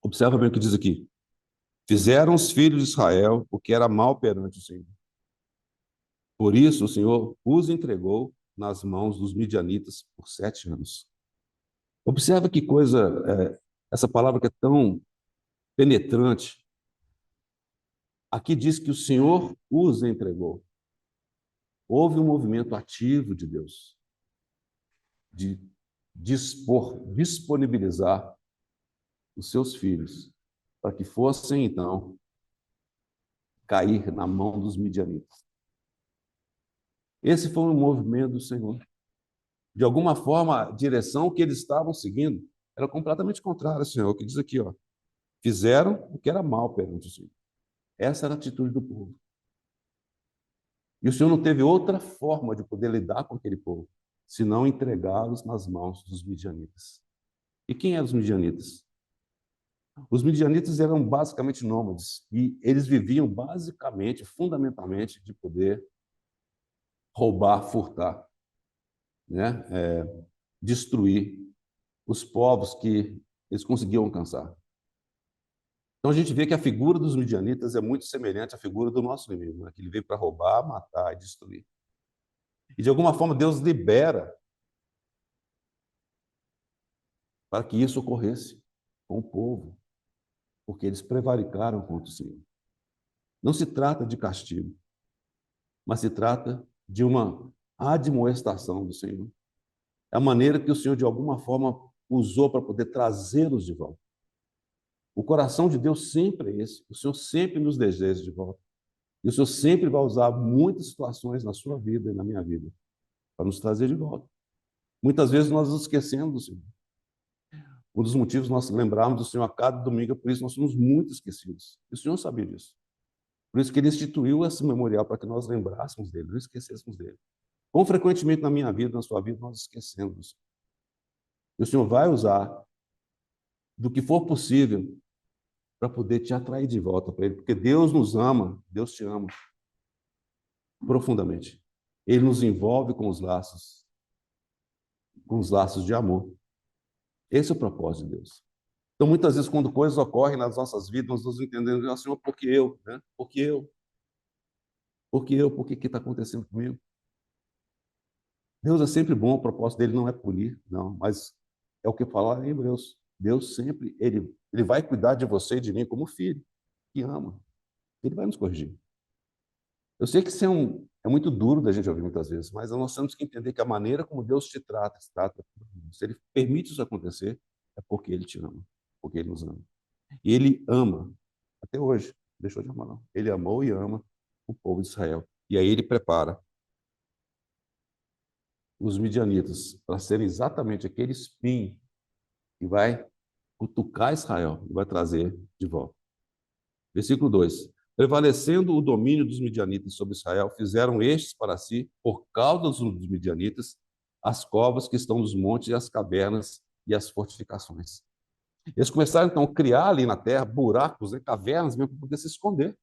Speaker 2: Observa bem o que diz aqui. Fizeram os filhos de Israel o que era mal perante o Senhor. Por isso o Senhor os entregou nas mãos dos midianitas por 7 anos. Observa que coisa, essa palavra que é tão penetrante. Aqui diz que o Senhor os entregou. Houve um movimento ativo de Deus, de disponibilizar os seus filhos para que fossem, então, cair na mão dos midianitas. Esse foi um movimento do Senhor. De alguma forma, a direção que eles estavam seguindo era completamente contrária ao Senhor, que diz aqui, ó, fizeram o que era mal perante o Senhor. Essa era a atitude do povo. E o Senhor não teve outra forma de poder lidar com aquele povo, senão entregá-los nas mãos dos midianitas. E quem eram os midianitas? Os midianitas eram basicamente nômades, e eles viviam basicamente, fundamentalmente, de poder roubar, furtar, né? Destruir os povos que eles conseguiam alcançar. Então a gente vê que a figura dos midianitas é muito semelhante à figura do nosso inimigo, né? Que ele veio para roubar, matar e destruir. E de alguma forma Deus libera para que isso ocorresse com o povo, porque eles prevaricaram contra o Senhor. Não se trata de castigo, mas se trata de uma admoestação do Senhor. É a maneira que o Senhor, de alguma forma, usou para poder trazê-los de volta. O coração de Deus sempre é esse. O Senhor sempre nos deseja de volta. E o Senhor sempre vai usar muitas situações na sua vida e na minha vida para nos trazer de volta. Muitas vezes nós nos esquecemos do Senhor. Um dos motivos nós lembrarmos do Senhor a cada domingo é por isso nós somos muito esquecidos. E o Senhor sabia disso. Por isso que Ele instituiu esse memorial para que nós lembrássemos dele, não esquecêssemos dele. Quão frequentemente na minha vida, na sua vida, nós esquecemos. E o Senhor vai usar do que for possível para poder te atrair de volta para Ele, porque Deus nos ama, Deus te ama profundamente. Ele nos envolve com os laços de amor. Esse é o propósito de Deus. Então, muitas vezes, quando coisas ocorrem nas nossas vidas, nós nos entendemos, Senhor, por que eu? Né? Por que eu? Por que eu? Por que está acontecendo comigo? Deus é sempre bom, o propósito dele não é punir, não, mas é o que fala em Hebreus. Deus sempre, ele vai cuidar de você e de mim como filho, que ama. Ele vai nos corrigir. Eu sei que isso é muito duro da gente ouvir muitas vezes, mas nós temos que entender que a maneira como Deus te trata, se Ele permite isso acontecer, é porque Ele te ama, porque Ele nos ama. E Ele ama, até hoje, não deixou de amar não. Ele amou e ama o povo de Israel. E aí Ele prepara os midianitas para serem exatamente aquele espinho que vai cutucar Israel e vai trazer de volta. Versículo 2. Prevalecendo o domínio dos midianitas sobre Israel, fizeram estes para si, por causa dos midianitas, as covas que estão nos montes e as cavernas e as fortificações. Eles começaram, então, a criar ali na terra buracos, né, cavernas, mesmo para poder se esconder.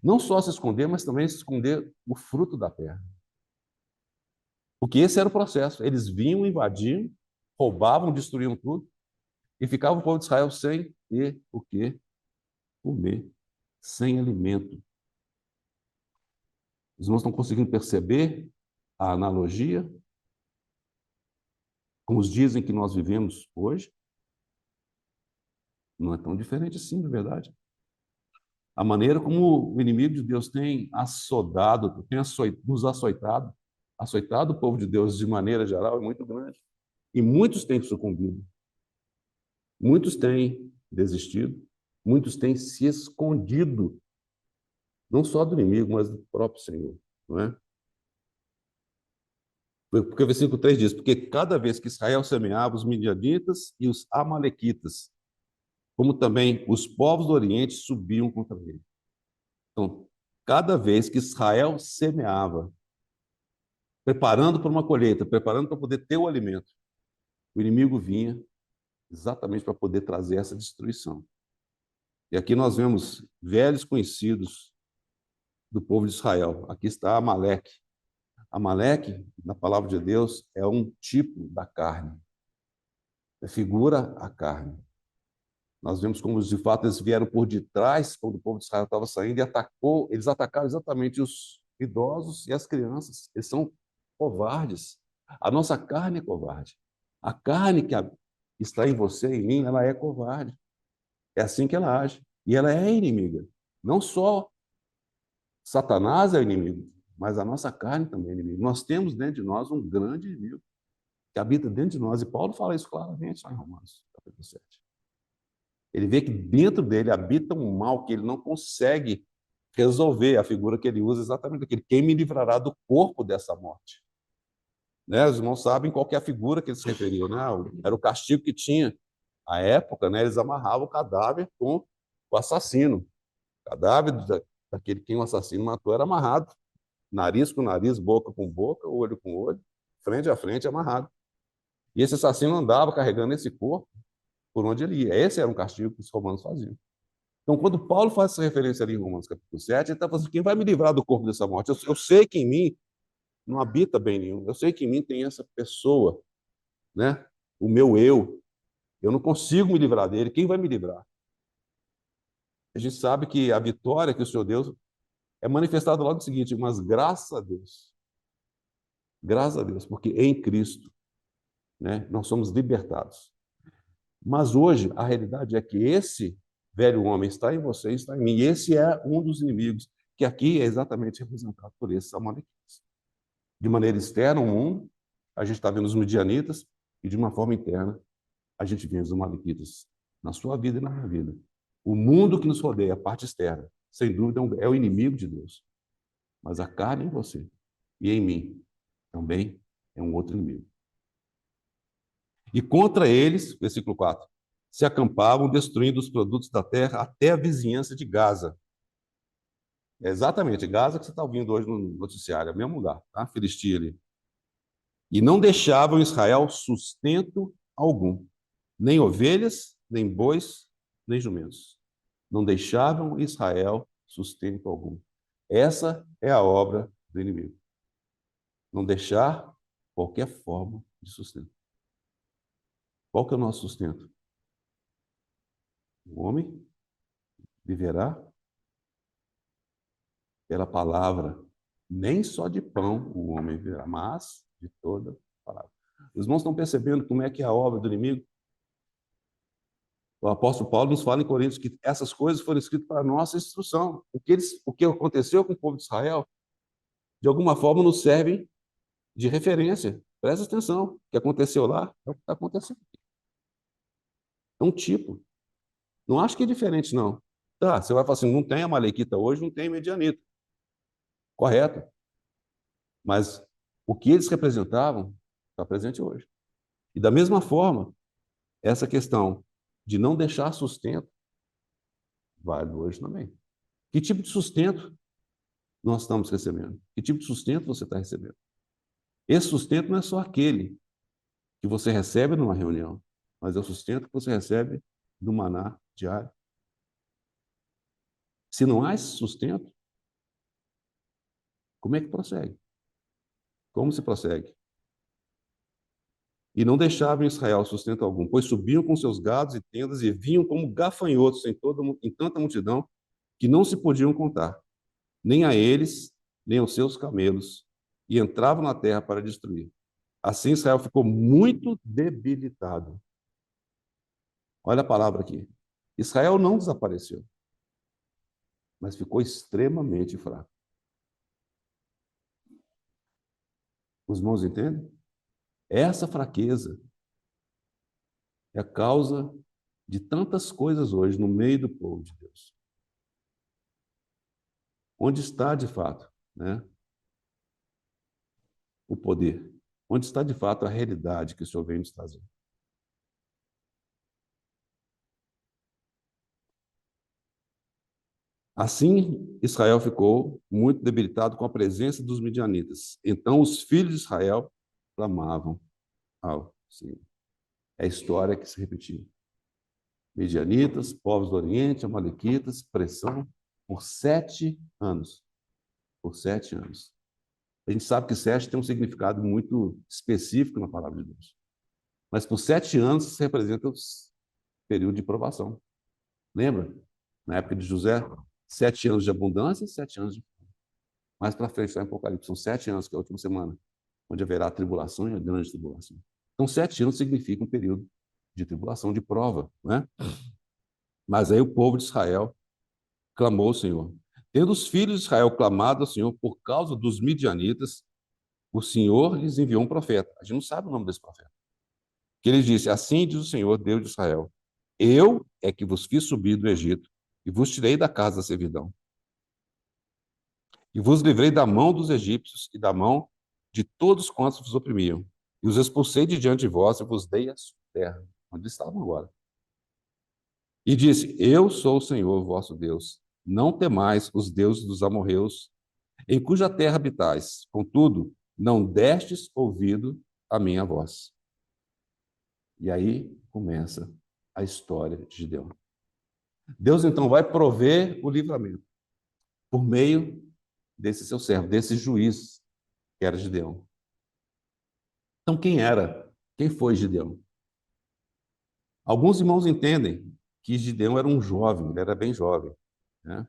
Speaker 2: Não só se esconder, mas também se esconder o fruto da terra. Porque esse era o processo. Eles vinham, invadiam, roubavam, destruíam tudo, e ficava o povo de Israel sem ter o que comer, sem alimento. Os irmãos estão conseguindo perceber a analogia com os dias em que nós vivemos hoje? Não é tão diferente assim, na verdade. A maneira como o inimigo de Deus tem assodado, nos açoitado o povo de Deus de maneira geral é muito grande. E muitos têm sucumbido. Muitos têm desistido. Muitos têm se escondido não só do inimigo, mas do próprio Senhor, não é? Porque o versículo 3 diz, porque cada vez que Israel semeava, os midianitas e os amalequitas, como também os povos do Oriente, subiam contra ele. Então, cada vez que Israel semeava, preparando para uma colheita, preparando para poder ter o alimento, o inimigo vinha exatamente para poder trazer essa destruição. E aqui nós vemos velhos conhecidos do povo de Israel. Aqui está Amaleque. Amaleque, na palavra de Deus, é um tipo da carne. Figura a carne. Nós vemos como, de fato, eles vieram por detrás, quando o povo de Israel estava saindo, e eles atacaram exatamente os idosos e as crianças. Eles são covardes. A nossa carne é covarde. A carne que está em você e em mim, ela é covarde. É assim que ela age. E ela é inimiga. Não só Satanás é o inimigo, mas a nossa carne também é inimigo. Nós temos dentro de nós um grande inimigo que habita dentro de nós. E Paulo fala isso claramente lá em Romanos, capítulo 7. Ele vê que dentro dele habita um mal que ele não consegue resolver. A figura que ele usa é exatamente aquele: quem me livrará do corpo dessa morte? Né? Os irmãos sabem qual que é a figura que eles se referiam, né? Era o castigo que tinha. À época, né, eles amarravam o cadáver com o assassino. O cadáver daquele quem o assassino matou era amarrado. Nariz com nariz, boca com boca, olho com olho, frente a frente, amarrado. E esse assassino andava carregando esse corpo por onde ele ia. Esse era um castigo que os romanos faziam. Então, quando Paulo faz essa referência ali em Romanos capítulo 7, ele está falando: quem vai me livrar do corpo dessa morte? Eu sei que em mim não habita bem nenhum. Eu sei que em mim tem essa pessoa, né? O meu eu. Eu não consigo me livrar dele. Quem vai me livrar? A gente sabe que a vitória que o Senhor deu é manifestada logo no seguinte: mas graças a Deus, porque em Cristo, né, nós somos libertados. Mas hoje a realidade é que esse velho homem está em você, está em mim. E esse é um dos inimigos, que aqui é exatamente representado por esses amalequitas. De maneira externa, o mundo, a gente está vendo os midianitas, e de uma forma interna, a gente vê os amalequitas na sua vida e na minha vida. O mundo que nos rodeia, a parte externa, sem dúvida, é o inimigo de Deus. Mas a carne em você e em mim também é um outro inimigo. E contra eles, versículo 4, se acampavam, destruindo os produtos da terra até a vizinhança de Gaza. É exatamente Gaza que você está ouvindo hoje no noticiário, é o mesmo lugar, tá? Filistia ali. E não deixavam Israel sustento algum, nem ovelhas, nem bois, nem jumentos. Não deixavam Israel sustento algum. Essa é a obra do inimigo. Não deixar qualquer forma de sustento. Qual que é o nosso sustento? O homem viverá pela palavra. Nem só de pão o homem viverá, mas de toda palavra. Os irmãos estão percebendo como é que é a obra do inimigo? O apóstolo Paulo nos fala em Coríntios que essas coisas foram escritas para a nossa instrução. O que aconteceu com o povo de Israel, de alguma forma, nos serve de referência. Presta atenção. O que aconteceu lá é o que está acontecendo aqui. É um tipo. Não acho que é diferente, não. Tá, você vai falar assim: não tem amalequita hoje, não tem medianita. Correto. Mas o que eles representavam está presente hoje. E da mesma forma, essa questão de não deixar sustento vale hoje também. Que tipo de sustento nós estamos recebendo? Que tipo de sustento você está recebendo? Esse sustento não é só aquele que você recebe numa reunião, mas é o sustento que você recebe do maná diário. Se não há esse sustento, como é que prossegue? Como se prossegue? E não deixavam em Israel sustento algum, pois subiam com seus gados e tendas e vinham como gafanhotos em tanta multidão que não se podiam contar, nem a eles, nem aos seus camelos, e entravam na terra para destruir. Assim Israel ficou muito debilitado. Olha a palavra aqui. Israel não desapareceu, mas ficou extremamente fraco. Os irmãos entendem? Essa fraqueza é a causa de tantas coisas hoje no meio do povo de Deus. Onde está, de fato, né, o poder? Onde está, de fato, a realidade que o Senhor vem nos trazer? Assim, Israel ficou muito debilitado com a presença dos midianitas. Então, os filhos de Israel clamavam ao Senhor. É a história que se repetia. Midianitas, povos do Oriente, amalequitas, pressão por 7 anos. Por 7 anos. A gente sabe que 7 tem um significado muito específico na palavra de Deus. Mas por 7 anos se representa o período de provação. Lembra? Na época de José, 7 anos de abundância, 7 anos de... Mais para frente, está em Apocalipse, são 7 anos, que é a última semana, onde haverá tribulação e a grande tribulação. Então, 7 anos significa um período de tribulação, de prova, né? Mas aí o povo de Israel clamou ao Senhor. Tendo os filhos de Israel clamado ao Senhor por causa dos midianitas, o Senhor lhes enviou um profeta. A gente não sabe o nome desse profeta. Que ele disse: assim diz o Senhor, Deus de Israel: eu é que vos fiz subir do Egito e vos tirei da casa da servidão. E vos livrei da mão dos egípcios e da mão de todos quantos vos oprimiam. E os expulsei de diante de vós e vos dei a terra, onde estavam agora. E disse: eu sou o Senhor, vosso Deus. Não temais os deuses dos amorreus, em cuja terra habitais. Contudo, não destes ouvido à minha voz. E aí começa a história de Gideão. Deus, então, vai prover o livramento por meio desse seu servo, desse juiz, que era Gideão. Então, quem era? Quem foi Gideão? Alguns irmãos entendem que Gideão era um jovem, ele era bem jovem, né?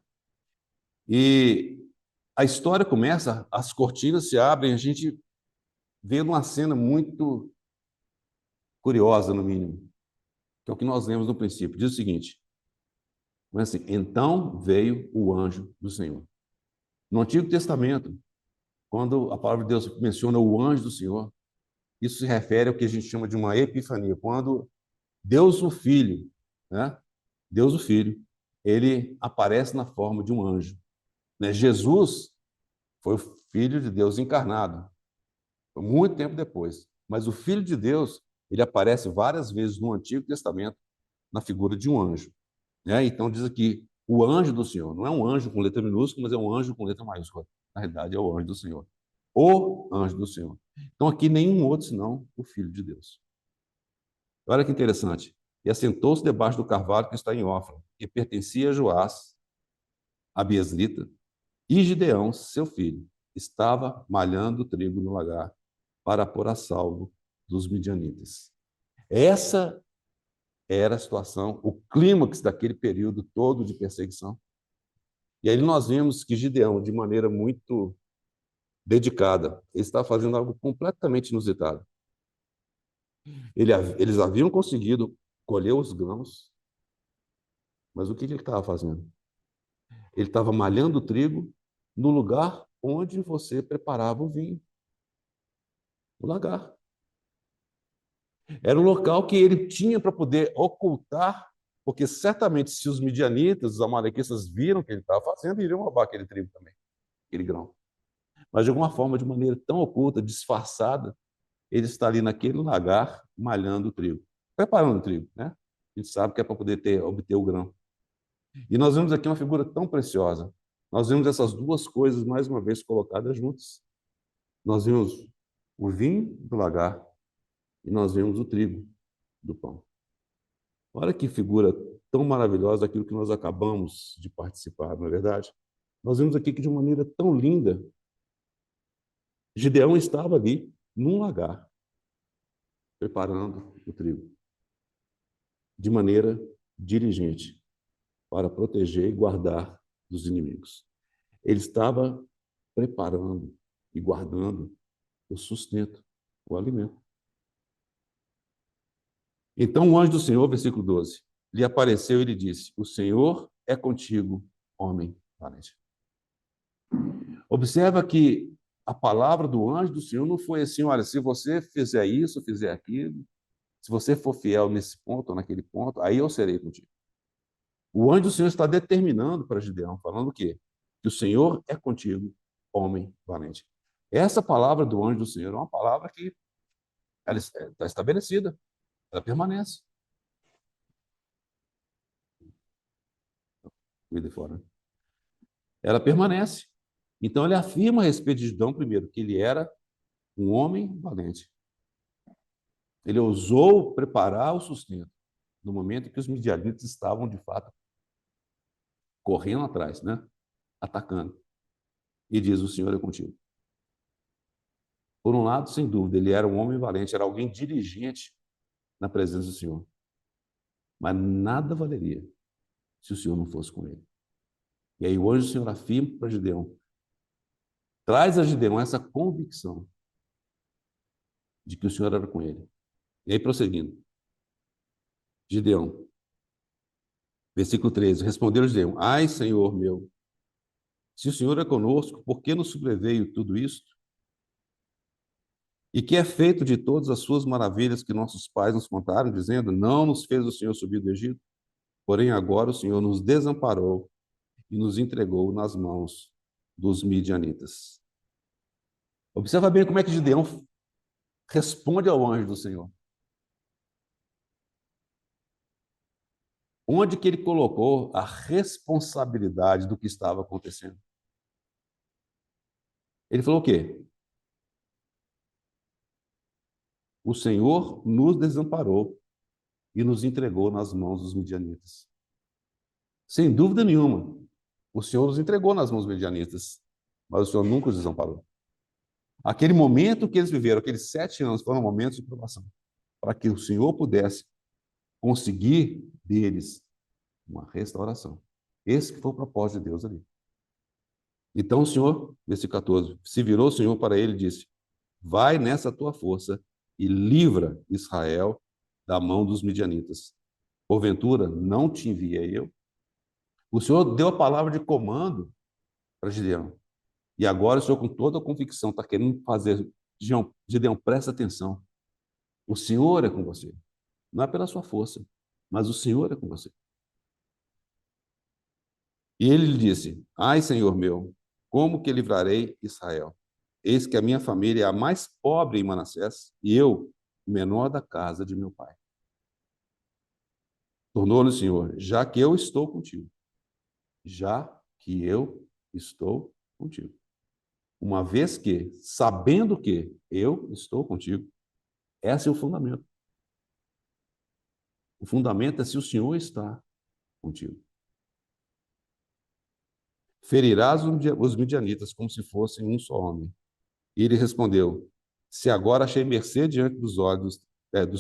Speaker 2: E a história começa, as cortinas se abrem, a gente vê uma cena muito curiosa, no mínimo, que é o que nós lemos no princípio. Diz o seguinte: mas assim, então veio o anjo do Senhor. No Antigo Testamento, quando a palavra de Deus menciona o anjo do Senhor, isso se refere ao que a gente chama de uma epifania, quando Deus o Filho, né? Deus o Filho, ele aparece na forma de um anjo, né? Jesus foi o Filho de Deus encarnado, foi muito tempo depois, mas o Filho de Deus, ele aparece várias vezes no Antigo Testamento na figura de um anjo, né? Então diz aqui, o anjo do Senhor, não é um anjo com letra minúscula, mas é um anjo com letra maiúscula. Na realidade, é o anjo do Senhor. O anjo do Senhor. Então aqui nenhum outro senão o Filho de Deus. Olha que interessante. E assentou-se debaixo do carvalho que está em Ofra, que pertencia a Joás, a Biesrita, e Gideão, seu filho, estava malhando trigo no lagar para pôr a salvo dos midianitas. Essa era a situação, o clímax daquele período todo de perseguição. E aí nós vimos que Gideão, de maneira muito dedicada, ele estava fazendo algo completamente inusitado. Eles haviam conseguido colher os grãos, mas o que ele estava fazendo? Ele estava malhando o trigo no lugar onde você preparava o vinho. No lagar. Era um local que ele tinha para poder ocultar, porque certamente se os midianitas, os amalequitas viram o que ele estava fazendo, iriam roubar aquele trigo também, aquele grão. Mas de alguma forma, de maneira tão oculta, disfarçada, ele está ali naquele lagar malhando o trigo, preparando o trigo, né? A gente sabe que é para poder obter o grão. E nós vemos aqui uma figura tão preciosa. Nós vemos essas duas coisas mais uma vez colocadas juntas. Nós vimos o vinho do lagar e nós vemos o trigo do pão. Olha que figura tão maravilhosa aquilo que nós acabamos de participar, não é verdade? Nós vemos aqui que de uma maneira tão linda, Gideão estava ali num lagar, preparando o trigo, de maneira diligente, para proteger e guardar dos inimigos. Ele estava preparando e guardando o sustento, o alimento. Então o anjo do Senhor, versículo 12, lhe apareceu e lhe disse: o Senhor é contigo, homem valente. Observa que a palavra do anjo do Senhor não foi assim: olha, se você fizer isso, fizer aquilo, se você for fiel nesse ponto ou naquele ponto, aí eu serei contigo. O anjo do Senhor está determinando para Gideão, falando o quê? que o Senhor é contigo, homem valente. Essa palavra do anjo do Senhor é uma palavra que ela está estabelecida, ela permanece. Cuida fora. Ela permanece. Então ele afirma a respeito de Gideão, primeiro, que ele era um homem valente. Ele ousou preparar o sustento no momento em que os midianitas estavam, de fato, correndo atrás, né? Atacando. E diz, o Senhor é contigo. Por um lado, sem dúvida, ele era um homem valente, era alguém diligente na presença do Senhor. Mas nada valeria se o Senhor não fosse com ele. E aí o anjo do Senhor afirma para Gideão, traz a Gideão essa convicção de que o Senhor era com ele. E aí, prosseguindo, Gideão, versículo 13, respondeu Gideão, ai, Senhor meu, se o Senhor é conosco, por que nos sobreveio tudo isto? E que é feito de todas as suas maravilhas que nossos pais nos contaram, dizendo, não nos fez o Senhor subir do Egito, porém agora o Senhor nos desamparou e nos entregou nas mãos dos midianitas. Observa bem como é que Gideão responde ao anjo do Senhor. Onde que ele colocou a responsabilidade do que estava acontecendo? Ele falou o quê? O Senhor nos desamparou e nos entregou nas mãos dos midianitas. Sem dúvida nenhuma, o Senhor nos entregou nas mãos dos midianitas, mas o Senhor nunca os desamparou. Aquele momento que eles viveram, aqueles 7 anos, foram momentos de provação, para que o Senhor pudesse conseguir deles uma restauração. Esse que foi o propósito de Deus ali. Então o Senhor, versículo 14, se virou o Senhor para ele e disse, vai nessa tua força e livra Israel da mão dos midianitas. Porventura, não te enviei eu? O Senhor deu a palavra de comando para Gideão. E agora o Senhor, com toda a convicção, está querendo fazer. Gideão, presta atenção. O Senhor é com você. Não é pela sua força, mas o Senhor é com você. E ele lhe disse, ai, Senhor meu, como que livrarei Israel? Eis que a minha família é a mais pobre em Manassés, e eu, o menor da casa de meu pai. Tornou-lhe o Senhor, já que eu estou contigo. Já que eu estou contigo. Uma vez que, sabendo que eu estou contigo, esse é o fundamento. O fundamento é se o Senhor está contigo. Ferirás os midianitas como se fossem um só homem. E ele respondeu, se agora achei mercê diante dos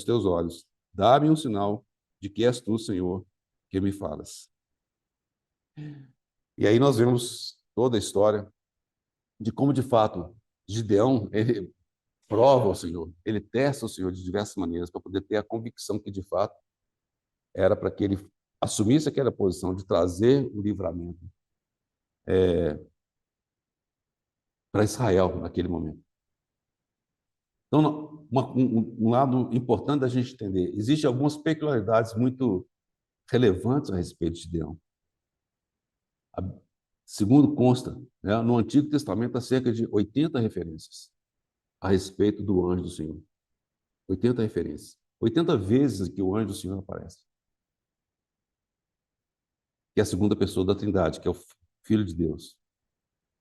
Speaker 2: teus olhos, dá-me um sinal de que és tu, Senhor, que me falas. E aí nós vemos toda a história de como, de fato, Gideão, ele prova o Senhor, ele testa o Senhor de diversas maneiras para poder ter a convicção que, de fato, era para que ele assumisse aquela posição de trazer o livramento para Israel naquele momento. Então, um lado importante da gente entender, existem algumas peculiaridades muito relevantes a respeito de Gideão. Segundo consta, né, no Antigo Testamento há cerca de 80 referências a respeito do anjo do Senhor. 80 referências. 80 vezes que o anjo do Senhor aparece. Que é a segunda pessoa da Trindade, que é o Filho de Deus.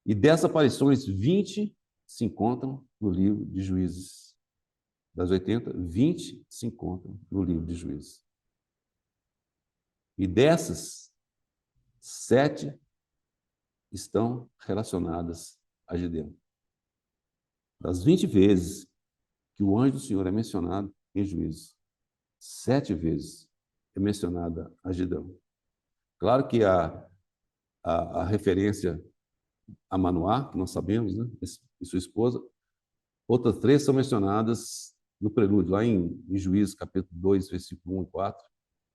Speaker 2: E dessas aparições, 20 se encontram no livro de Juízes. Das 80, 20 se encontram no livro de Juízes. E dessas, 7 estão relacionadas a Gideão. Das 20 vezes que o anjo do Senhor é mencionado em Juízes, 7 vezes é mencionada a Gideão. Claro que a referência a Manoá, que nós sabemos, né, e sua esposa, outras 3 são mencionadas no prelúdio, lá em Juízes, capítulo 2, versículo 1 e 4,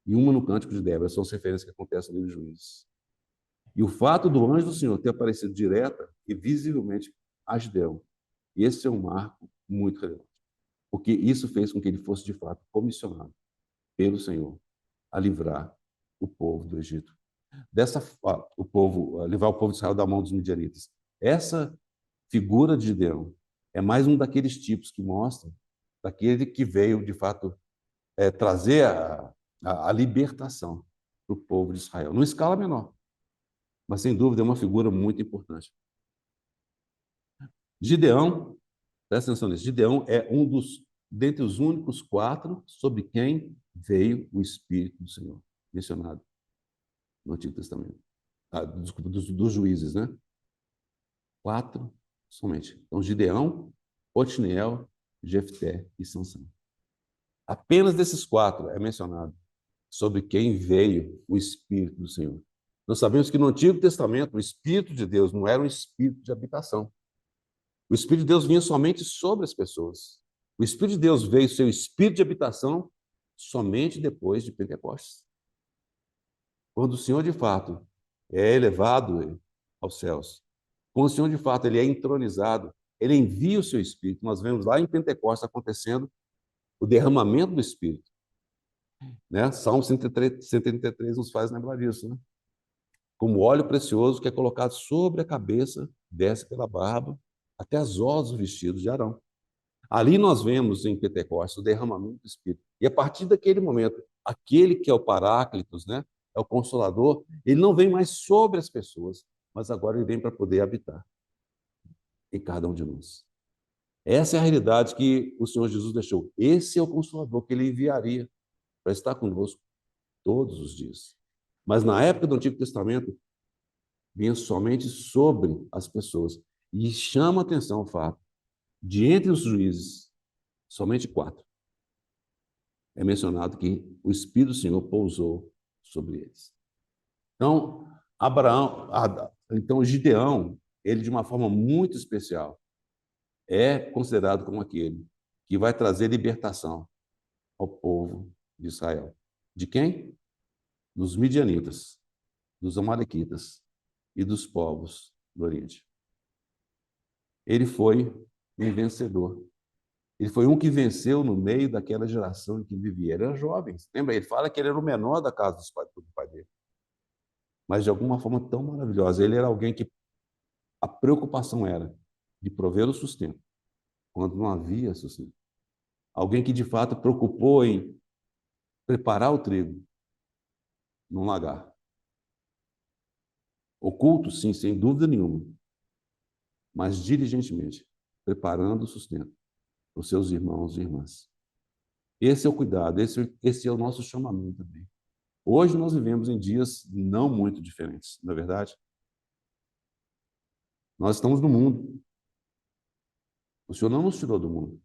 Speaker 2: e uma no Cântico de Débora, são as referências que acontecem no livro de Juízes. E o fato do anjo do Senhor ter aparecido direta e visivelmente a Gideão, esse é um marco muito relevante, porque isso fez com que ele fosse, de fato, comissionado pelo Senhor a livrar o povo do Egito. o povo, livrar o povo de Israel da mão dos midianitas. Essa figura de Gideão é mais um daqueles tipos que mostram daquele que veio, de fato, trazer a libertação para o povo de Israel, numa escala menor, mas sem dúvida é uma figura muito importante. Gideão, presta atenção nisso, Gideão é dentre os únicos 4 sobre quem veio o Espírito do Senhor, mencionado no Antigo Testamento. Desculpa, dos juízes, né? 4 somente. Então, Gideão, Otniel, Jefté e Sansão. Apenas desses 4 é mencionado sobre quem veio o Espírito do Senhor. Nós sabemos que no Antigo Testamento o Espírito de Deus não era um espírito de habitação. O Espírito de Deus vinha somente sobre as pessoas. O Espírito de Deus veio seu espírito de habitação somente depois de Pentecostes. Quando o Senhor, de fato, é elevado aos céus, quando o Senhor, de fato, ele é entronizado, ele envia o seu Espírito. Nós vemos lá em Pentecostes acontecendo o derramamento do Espírito. Né? Salmo 133 nos faz lembrar disso. Né? Como óleo precioso que é colocado sobre a cabeça, desce pela barba, até as ossos vestidos de Arão. Ali nós vemos em Pentecostes o derramamento do Espírito. E a partir daquele momento, aquele que é o Paráclitos, né, é o Consolador, ele não vem mais sobre as pessoas, mas agora ele vem para poder habitar em cada um de nós. Essa é a realidade que o Senhor Jesus deixou. Esse é o Consolador que ele enviaria para estar conosco todos os dias. Mas na época do Antigo Testamento, vinha somente sobre as pessoas. E chama a atenção o fato de, entre os juízes, somente 4. É mencionado que o Espírito do Senhor pousou sobre eles. Então, Gideão, ele de uma forma muito especial, é considerado como aquele que vai trazer libertação ao povo de Israel. De quem? Dos midianitas, dos amalequitas e dos povos do Oriente. Ele foi um vencedor. Ele foi um que venceu no meio daquela geração em que vivia. Ele era jovem. Lembra? Ele fala que ele era o menor da casa do pai dele. Mas de alguma forma tão maravilhosa. Ele era alguém que a preocupação era de prover o sustento, quando não havia sustento. Alguém que de fato preocupou em preparar o trigo num lagar. Oculto, sim, sem dúvida nenhuma, mas diligentemente, preparando o sustento para os seus irmãos e irmãs. Esse é o cuidado, esse é o nosso chamamento também. Hoje nós vivemos em dias não muito diferentes, não é verdade? Nós estamos no mundo. O Senhor não nos tirou do mundo.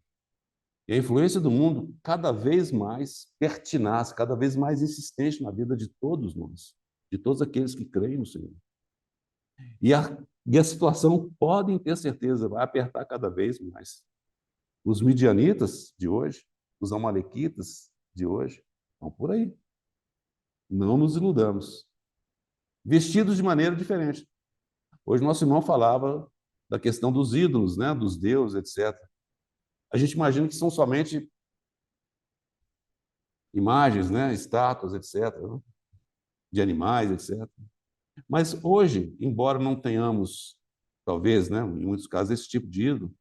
Speaker 2: E a influência do mundo cada vez mais pertinaz, cada vez mais insistente na vida de todos nós, de todos aqueles que creem no Senhor. E a situação, podem ter certeza, vai apertar cada vez mais. Os midianitas de hoje, os amalequitas de hoje, estão por aí. Não nos iludamos. Vestidos de maneira diferente. Hoje nosso irmão falava da questão dos ídolos, né, dos deuses, etc. A gente imagina que são somente imagens, né, estátuas, etc., né, de animais, etc. Mas hoje, embora não tenhamos, talvez, né, em muitos casos, esse tipo de ídolo,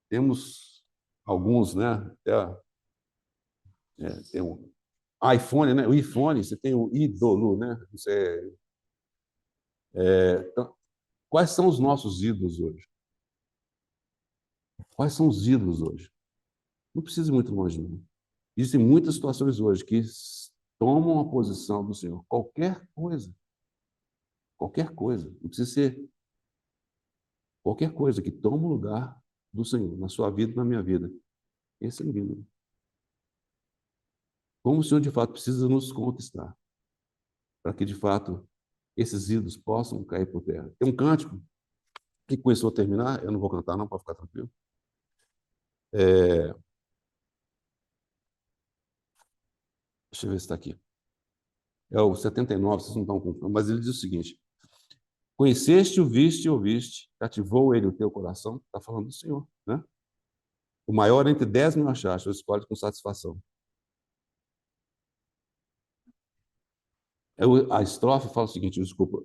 Speaker 2: temos alguns, né, tem um iPhone, né, o iPhone, você tem o ídolo, né, então, quais são os nossos ídolos hoje? Quais são os ídolos hoje? Não precisa ir muito longe, não. Existem muitas situações hoje que tomam a posição do Senhor. Qualquer coisa, não precisa ser qualquer coisa que toma o lugar do Senhor na sua vida e na minha vida. Esse é o ídolo. Como o Senhor, de fato, precisa nos conquistar para que, de fato, esses ídolos possam cair por terra. Tem um cântico que começou a terminar, eu não vou cantar não, para ficar tranquilo. Deixa eu ver se está aqui. É o 79, vocês não estão com, mas ele diz o seguinte: conheceste, o viste e ouviste, cativou ele o teu coração. Está falando do Senhor, né? O maior entre 10.000 achaste, escolhe com satisfação. A estrofe fala o seguinte, desculpa,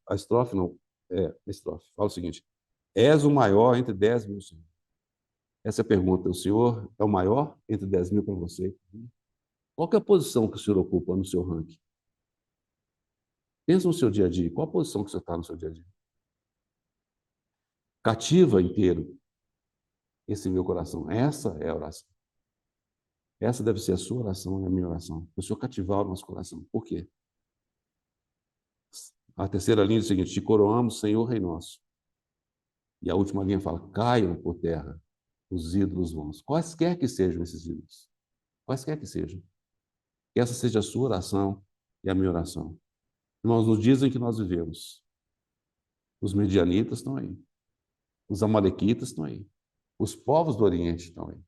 Speaker 2: a estrofe não, a estrofe fala o seguinte: és o maior entre 10.000 senhores. Essa é a pergunta. O senhor é o maior entre 10.000 para você? Qual que é a posição que o senhor ocupa no seu ranking? Pensa no seu dia a dia. Qual a posição que o senhor está no seu dia a dia? Cativa inteiro esse meu coração. Essa é a oração. Essa deve ser a sua oração e a minha oração. O Senhor cativar o nosso coração. Por quê? A terceira linha diz o seguinte: te coroamos, Senhor, Rei nosso. E a última linha fala: caiam por terra os ídolos vãos. Quaisquer que sejam esses ídolos. Quaisquer que sejam. Que essa seja a sua oração e a minha oração. Irmãos, nos dias em que nós vivemos, os medianitas estão aí. Os amalequitas estão aí. Os povos do Oriente estão aí.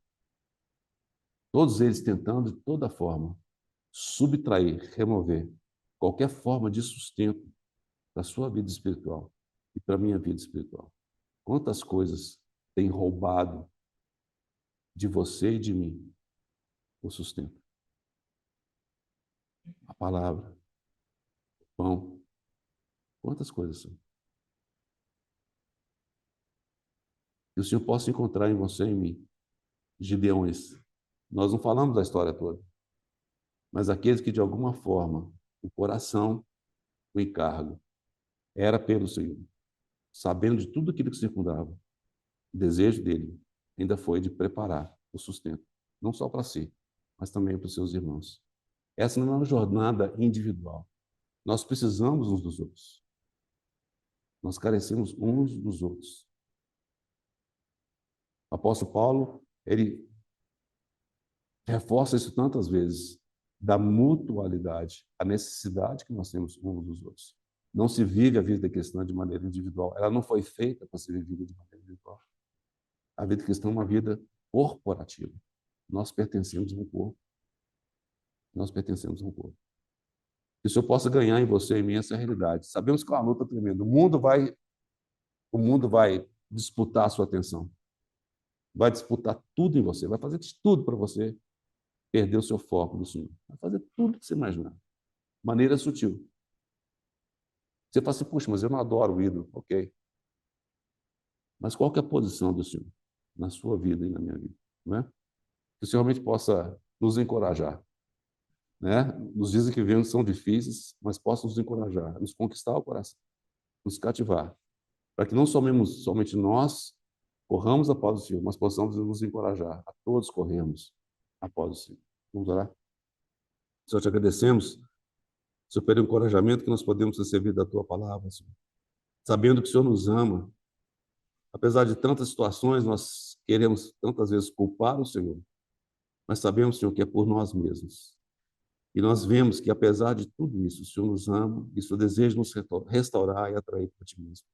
Speaker 2: Todos eles tentando, de toda forma, subtrair, remover qualquer forma de sustento da sua vida espiritual e para a minha vida espiritual. Quantas coisas têm roubado de você e de mim o sustento? A palavra, o pão, quantas coisas são? Que o Senhor possa encontrar em você e em mim Gideões. Nós não falamos da história toda, mas aqueles que de alguma forma o coração, o encargo, era pelo Senhor, sabendo de tudo aquilo que circundava. O desejo dele ainda foi de preparar o sustento, não só para si, mas também para os seus irmãos. Essa não é uma jornada individual. Nós precisamos uns dos outros. Nós carecemos uns dos outros. O apóstolo Paulo, ele reforça isso tantas vezes, da mutualidade, a necessidade que nós temos uns dos outros. Não se vive a vida cristã de maneira individual. Ela não foi feita para ser vivida de maneira individual. A vida cristã é uma vida corporativa. Nós pertencemos a um corpo. Nós pertencemos a um corpo. Que o Senhor possa ganhar em você e em mim essa realidade. Sabemos que é uma luta tremenda. O mundo vai disputar a sua atenção. Vai disputar tudo em você. Vai fazer de tudo para você perder o seu foco do Senhor. Vai fazer tudo que você imaginar. De maneira sutil. Você fala assim, puxa, mas eu não adoro o ídolo. Ok. Mas qual que é a posição do Senhor na sua vida e na minha vida? Não é? Que o Senhor realmente possa nos encorajar. Né? Nos dias que vivemos são difíceis, mas possa nos encorajar, nos conquistar o coração, nos cativar, para que não somente nós corramos após o Senhor, mas possamos nos encorajar a todos corrermos após o Senhor. Vamos orar? Senhor, te agradecemos, Senhor, pelo encorajamento que nós podemos receber da Tua palavra, Senhor. Sabendo que o Senhor nos ama, apesar de tantas situações, nós queremos tantas vezes culpar o Senhor, mas sabemos, Senhor, que é por nós mesmos. E nós vemos que, apesar de tudo isso, o Senhor nos ama e o Senhor deseja nos restaurar e atrair para ti mesmo.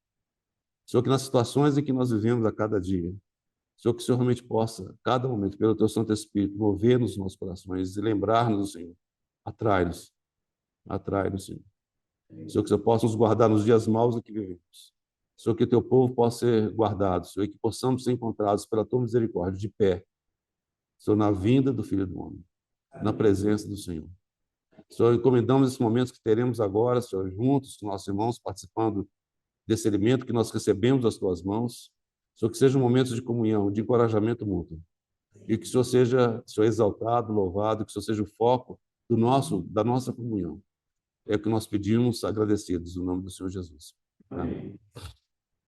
Speaker 2: Senhor, que nas situações em que nós vivemos a cada dia, Senhor, que o Senhor realmente possa, cada momento, pelo Teu Santo Espírito, mover nos nossos corações e lembrar-nos do Senhor. Atrai-nos, Senhor. Senhor, que o Senhor possa nos guardar nos dias maus em que vivemos. Senhor, que o Teu povo possa ser guardado, Senhor, e que possamos ser encontrados pela Tua misericórdia de pé, Senhor, na vinda do Filho do Homem, na presença do Senhor. Senhor, encomendamos esses momentos que teremos agora, Senhor, juntos com nossos irmãos, participando desse alimento que nós recebemos das Tuas mãos. Senhor, que sejam momentos de comunhão, de encorajamento mútuo. E que o Senhor seja, Senhor, exaltado, louvado, que o Senhor seja o foco da nossa comunhão. É o que nós pedimos, agradecidos, no nome do Senhor Jesus. Amém.